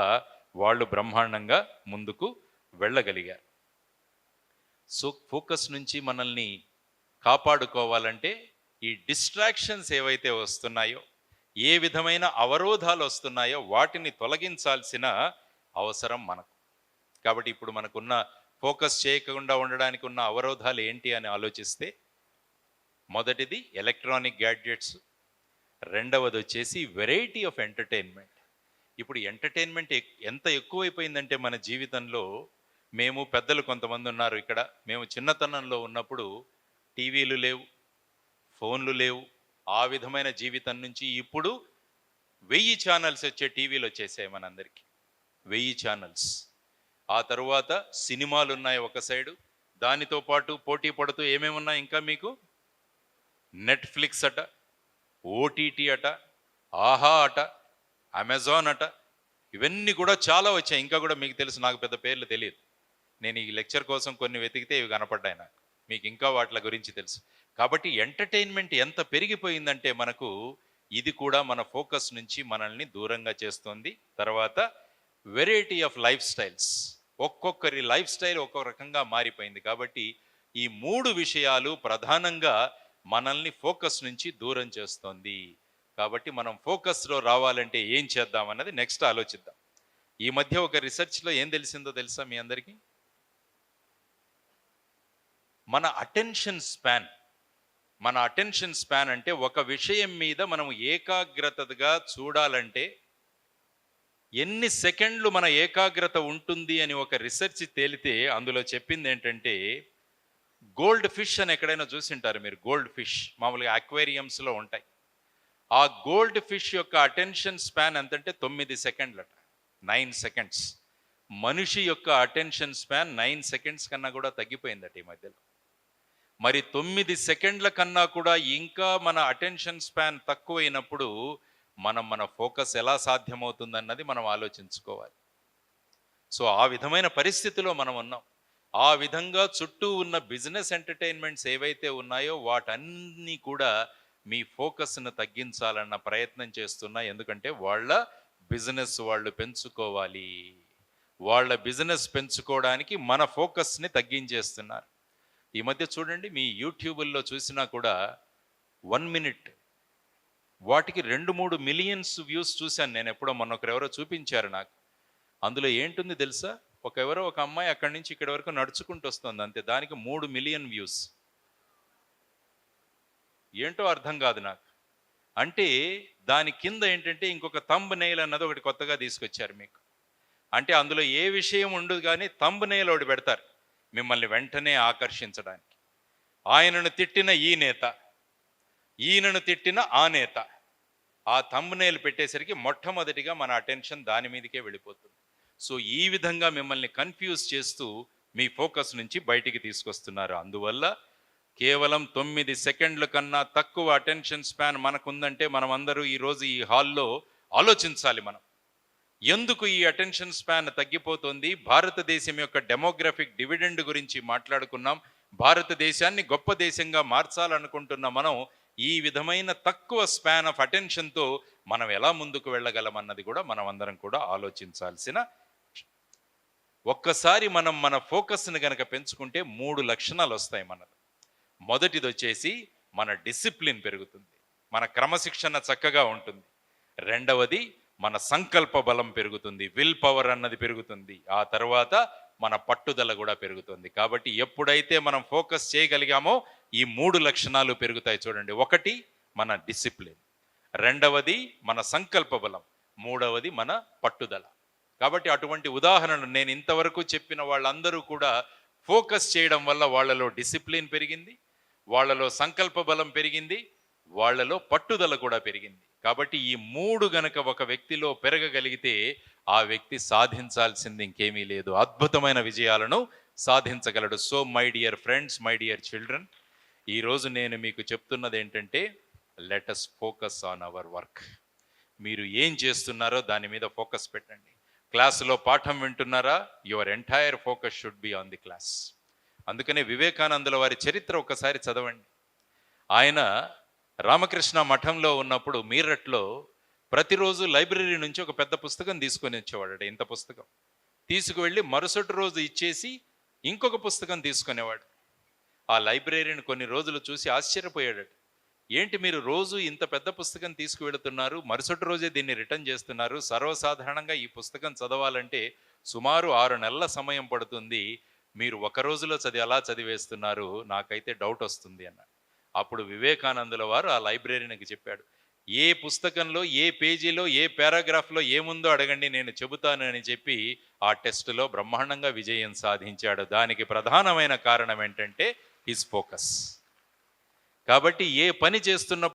వాళ్ళు బ్రహ్మాండంగా ముందుకు వెళ్ళగలిగారు. సో ఫోకస్ నుంచి మనల్ని కాపాడుకోవాలంటే ఈ డిస్ట్రాక్షన్స్ ఏవైతే వస్తున్నాయో, ఏ విధమైన అవరోధాలు వస్తున్నాయో వాటిని తొలగించాల్సిన అవసరం మనకు. కాబట్టి ఇప్పుడు మనకున్న ఫోకస్ చేయకుండా ఉండడానికి ఉన్న అవరోధాలు ఏంటి అని ఆలోచిస్తే, మొదటిది ఎలక్ట్రానిక్ గ్యాడ్జెట్స్, రెండవది వచ్చేసి వెరైటీ ఆఫ్ ఎంటర్టైన్మెంట్. ఇప్పుడు ఎంటర్టైన్మెంట్ ఎంత ఎక్కువైపోయిందంటే మన జీవితంలో, మేము పెద్దలు కొంతమంది ఉన్నారు ఇక్కడ, మేము చిన్నతనంలో ఉన్నప్పుడు టీవీలు లేవు, ఫోన్లు లేవు. ఆ విధమైన జీవితం నుంచి ఇప్పుడు 1000 ఛానల్స్ వచ్చే టీవీలు వచ్చేసాయి మనందరికీ. 1000 ఛానల్స్. ఆ తరువాత సినిమాలు ఉన్నాయి ఒక సైడు, దానితో పాటు పోటీ పడుతూ ఏమేమి ఉన్నాయి ఇంకా మీకు, నెట్ఫ్లిక్స్ అట, ఓటీటీ అట, ఆహా అట, అమెజాన్ అట, ఇవన్నీ కూడా చాలా వచ్చాయి. ఇంకా కూడా మీకు తెలుసు, నాకు పెద్ద పేర్లు తెలియదు. నేను ఈ లెక్చర్ కోసం కొన్ని వెతికితే ఇవి కనపడ్డాయి నాకు. మీకు ఇంకా వాటి గురించి తెలుసు. కాబట్టి ఎంటర్టైన్మెంట్ ఎంత పెరిగిపోయిందంటే మనకు, ఇది కూడా మన ఫోకస్ నుంచి మనల్ని దూరంగా చేస్తుంది. తర్వాత వెరైటీ ఆఫ్ లైఫ్ స్టైల్స్, ఒక్కొక్కరి లైఫ్ స్టైల్ ఒక్కొక్క రకంగా మారిపోయింది. కాబట్టి ఈ 3 విషయాలు ప్రధానంగా మనల్ని ఫోకస్ నుంచి దూరం చేస్తుంది. కాబట్టి మనం ఫోకస్లో రావాలంటే ఏం చేద్దాం అన్నది నెక్స్ట్ ఆలోచిద్దాం. ఈ మధ్య ఒక రీసెర్చ్లో ఏం తెలిసిందో తెలుసా మీ అందరికీ? మన అటెన్షన్ స్పాన్ అంటే ఒక విషయం మీద మనం ఏకాగ్రతగా చూడాలంటే ఎన్ని సెకండ్లు మన ఏకాగ్రత ఉంటుంది అని ఒక రీసెర్చ్ తేలితే అందులో చెప్పింది ఏంటంటే, గోల్డ్ ఫిష్ అని ఎక్కడైనా చూసింటారు మీరు. గోల్డ్ ఫిష్ మామూలుగా అక్వేరియంస్లో ఉంటాయి. ఆ గోల్డ్ ఫిష్ యొక్క అటెన్షన్ స్పాన్ ఎంతంటే 9 సెకండ్లట. 9 సెకండ్స్. మనిషి యొక్క అటెన్షన్ స్పాన్ 9 సెకండ్స్ కన్నా కూడా తగ్గిపోయిందట ఈ మధ్యలో. మరి 9 సెకండ్ల కన్నా కూడా ఇంకా మన అటెన్షన్ స్పాన్ తక్కువైనప్పుడు మన ఫోకస్ ఎలా సాధ్యమవుతుందన్నది మనం ఆలోచించుకోవాలి. సో ఆ విధమైన పరిస్థితిలో మనం ఉన్నాం. ఆ విధంగా చుట్టూ ఉన్న బిజినెస్ ఎంటర్టైన్మెంట్స్ ఏవైతే ఉన్నాయో వాటన్నీ కూడా మీ ఫోకస్ను తగ్గించాలన్న ప్రయత్నం చేస్తున్నా. ఎందుకంటే వాళ్ళ బిజినెస్ వాళ్ళు పెంచుకోవాలి. వాళ్ళ బిజినెస్ పెంచుకోవడానికి మన ఫోకస్ని తగ్గించేస్తున్నారు. ఈ మధ్య చూడండి, మీ యూట్యూబుల్లో చూసినా కూడా 1 మినిట్ వాటికి 2-3 మిలియన్స్ వ్యూస్ చూశాను నేను. ఎప్పుడో మొన్నొకరెవరో చూపించారు నాకు. అందులో ఏంటుంది తెలుసా, ఒక అమ్మాయి అక్కడి నుంచి ఇక్కడి వరకు నడుచుకుంటూ వస్తుంది అంతే, దానికి 3 మిలియన్ వ్యూస్. ఏంటో అర్థం కాదు నాకు. అంటే దాని కింద ఏంటంటే ఇంకొక థంబ్ నెయిల్ అన్నది ఒకటి కొత్తగా తీసుకొచ్చారు మీకు. అంటే అందులో ఏ విషయం ఉండదు, కానీ థంబ్ నెయిల్ ఒకటి పెడతారు మిమ్మల్ని వెంటనే ఆకర్షించడానికి. ఆయనను తిట్టిన ఈ నేత, ఈయనను తిట్టిన ఆ నేత, ఆ థంబ్నెయిల్ పెట్టేసరికి మొట్టమొదటిగా మన అటెన్షన్ దాని మీదకే వెళ్ళిపోతుంది. సో ఈ విధంగా మిమ్మల్ని కన్ఫ్యూజ్ చేస్తూ మీ ఫోకస్ నుంచి బయటికి తీసుకొస్తున్నారు. అందువల్ల కేవలం 9 సెకండ్ల కన్నా తక్కువ అటెన్షన్ స్పాన్ మనకుందంటే మనం అందరూ ఈరోజు ఈ హాల్లో ఆలోచించాలి. మనం ఎందుకు ఈ అటెన్షన్ స్పాన్ తగ్గిపోతుంది? భారతదేశం యొక్క డెమోగ్రఫిక్ డివిడెండ్ గురించి మాట్లాడుకున్నాం. భారతదేశాన్ని గొప్ప దేశంగా మార్చాలనుకుంటున్న మనం ఈ విధమైన తక్కువ స్పాన్ ఆఫ్ అటెన్షన్తో మనం ఎలా ముందుకు వెళ్ళగలమన్నది కూడా మనం అందరం కూడా ఆలోచించాల్సిన. ఒక్కసారి మనం మన ఫోకస్ని గనక పెంచుకుంటే 3 లక్షణాలు వస్తాయి మనకు. మొదటిది వచ్చేసి మన డిసిప్లిన్ పెరుగుతుంది, మన క్రమశిక్షణ చక్కగా ఉంటుంది. రెండవది మన సంకల్ప బలం పెరుగుతుంది, విల్ పవర్ అన్నది పెరుగుతుంది. ఆ తర్వాత మన పట్టుదల కూడా పెరుగుతుంది. కాబట్టి ఎప్పుడైతే మనం ఫోకస్ చేయగలిగామో ఈ 3 లక్షణాలు పెరుగుతాయి. చూడండి, ఒకటి మన డిసిప్లిన్, రెండవది మన సంకల్ప బలం, మూడవది మన పట్టుదల. కాబట్టి అటువంటి ఉదాహరణలు నేను ఇంతవరకు చెప్పిన వాళ్ళందరూ కూడా ఫోకస్ చేయడం వల్ల వాళ్ళలో డిసిప్లిన్ పెరిగింది, వాళ్ళలో సంకల్ప బలం పెరిగింది, వాళ్ళలో పట్టుదల కూడా పెరిగింది. కాబట్టి ఈ 3 గనక ఒక వ్యక్తిలో పెరగగలిగితే ఆ వ్యక్తి సాధించాల్సింది ఇంకేమీ లేదు. అద్భుతమైన విజయాలను సాధించగలడు. So my dear friends, my dear children, ఈరోజు నేను మీకు చెప్తున్నదేంటంటే let us focus on our work. మీరు ఏం చేస్తున్నారో దాని మీద ఫోకస్ పెట్టండి. క్లాసులో పాఠం వింటున్నారా? Your entire focus should be on the class. అందుకనే వివేకానందుల వారి చరిత్ర ఒకసారి చదవండి. ఆయన రామకృష్ణ మఠంలో ఉన్నప్పుడు మీరట్లో ప్రతిరోజు లైబ్రరీ నుంచి ఒక పెద్ద పుస్తకం తీసుకొని వచ్చేవాడు. ఇంత పుస్తకం తీసుకువెళ్ళి మరుసటి రోజు ఇచ్చేసి ఇంకొక పుస్తకం తీసుకునేవాడు. ఆ లైబ్రరీని కొన్ని రోజులు చూసి ఆశ్చర్యపోయాడు. ఏంటి మీరు రోజు ఇంత పెద్ద పుస్తకం తీసుకువెళుతున్నారు, మరుసటి రోజే దీన్ని రిటర్న్ చేస్తున్నారు, సర్వసాధారణంగా ఈ పుస్తకం చదవాలంటే సుమారు 6 నెలల సమయం పడుతుంది, మీరు ఒక రోజులో అలా చదివేస్తున్నారు, నాకైతే డౌట్ వస్తుంది అన్నాడు. అప్పుడు వివేకానందుల వారు ఆ లైబ్రరీనికి చెప్పాడు, ఏ పుస్తకంలో ఏ పేజీలో ఏ పారాగ్రాఫ్లో ఏముందో అడగండి, నేను చెబుతాను అని చెప్పి ఆ టెస్టులో బ్రహ్మాండంగా విజయం సాధించాడు. దానికి ప్రధానమైన కారణం ఏంటంటే హిస్ ఫోకస్. కాబట్టి ఏ పని చేస్తున్నప్పుడు